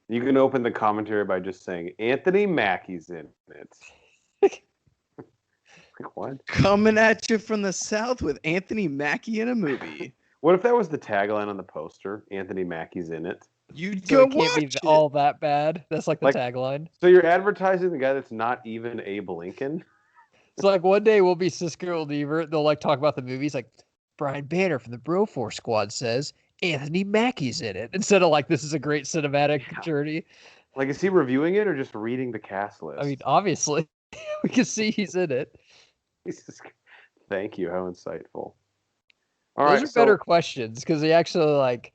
You can open the commentary by just saying Anthony Mackie's in it. Like, what? Coming at you from the south with Anthony Mackie in a movie. What if that was the tagline on the poster? Anthony Mackie's in it. You'd So go it can't be watch it. all that bad. That's like the Like- tagline. So you're advertising the guy that's not even Abe Lincoln? So like one day we'll be Siskel and Ebert. They'll like talk about the movies. Like Brian Banner from the Broforce Squad says Anthony Mackie's in it. Instead of like this is a great cinematic journey. Like, is he reviewing it or just reading the cast list? I mean, obviously we can see he's in it. Thank you. How insightful. Those are better questions because they actually like.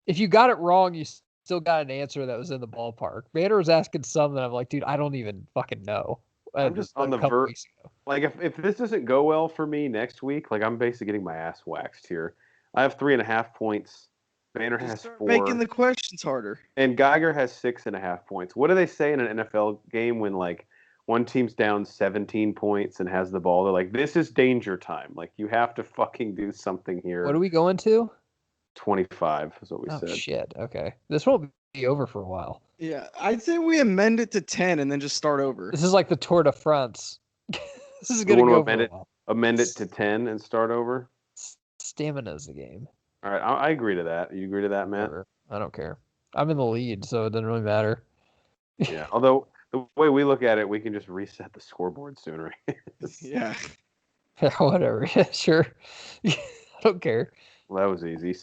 If you got it wrong, you still got an answer that was in the ballpark. Banner was asking some that I'm like, dude, I don't even fucking know. I'm just on the verge. Like, if this doesn't go well for me next week, like, I'm basically getting my ass waxed here. I have 3.5 points. Banner has 4. Making the questions harder. And Geiger has 6.5 points. What do they say in an NFL game when, like, one team's down 17 points and has the ball? They're like, this is danger time. Like, you have to fucking do something here. What are we going to? 25 is what we Oh said. shit. Okay. This won't be over for a while. Yeah, I'd say we amend it to 10 and then just start over. This is like the Tour de France. This is You gonna wanna go amend for a it? while. Amend it to 10 and start over? Stamina's the game. All right, I agree to that. You agree to that, Matt? Whatever. I don't care. I'm in the lead, so it doesn't really matter. Yeah. Although the way we look at it, we can just reset the scoreboard sooner. Yeah. Yeah, whatever. Yeah, sure. I don't care. Well, that was easy.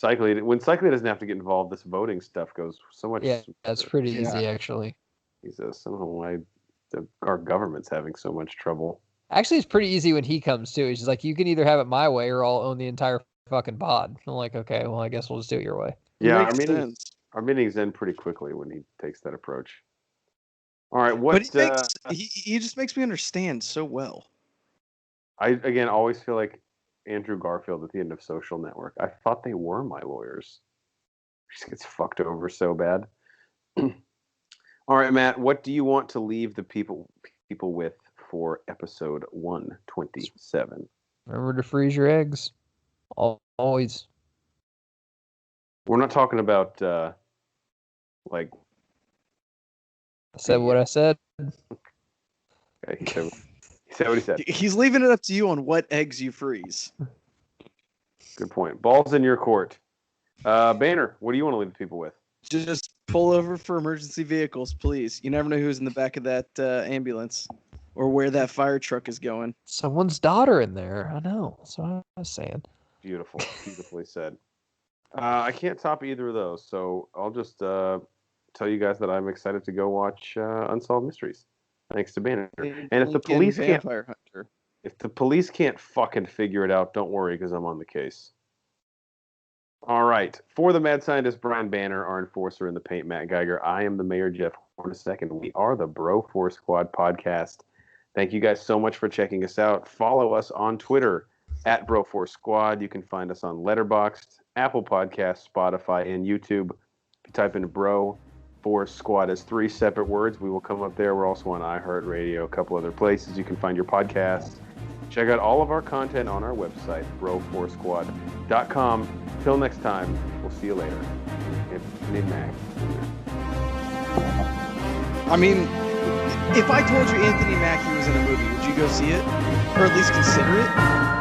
When Cycling doesn't have to get involved, this voting stuff goes so much. Yeah, that's pretty Yeah. easy actually. Jesus, I don't know why our government's having so much trouble. Actually, it's pretty easy when he comes too. He's just like, you can either have it my way or I'll own the entire fucking pod. I'm like, okay, well, I guess we'll just do it your way. Yeah, Makes sense. our meetings end pretty quickly when he takes that approach. All right, what? But he just makes me understand so well. I again always feel like Andrew Garfield at the end of Social Network. I thought they were my lawyers. He just gets fucked over so bad. All right, Matt, what do you want to leave the people with for episode 127? Remember to freeze your eggs. Always. We're not talking about like. I said what I said. Okay, he said what he said. He's leaving it up to you on what eggs you freeze. Good point. Ball's in your court. Banner, what do you want to leave the people with? Just pull over for emergency vehicles, please. You never know who's in the back of that ambulance or where that fire truck is going. Someone's daughter in there. I know. That's what I was saying. Beautiful. Beautifully said. I can't top either of those, so I'll just tell you guys that I'm excited to go watch Unsolved Mysteries. Thanks to Banner. And if the police Vampire Hunter. If the police can't fucking figure it out, don't worry, because I'm on the case. All right. For the mad scientist Brian Banner, our enforcer in the paint, Matt Geiger, I am the mayor, Jeff Hornacek, we are the Bro Force Squad podcast. Thank you guys so much for checking us out. Follow us on Twitter at Bro Force Squad. You can find us on Letterboxd, Apple Podcasts, Spotify, and YouTube. If you type in Bro Force Squad as 3 separate words, we will come up there. We're also on iHeartRadio, a couple other places you can find your podcasts. Check out all of our content on our website, broforsquad.com. Till next time, we'll see you later. Anthony Mack. I mean, if I told you Anthony Mackie was in a movie, would you go see it? Or at least consider it?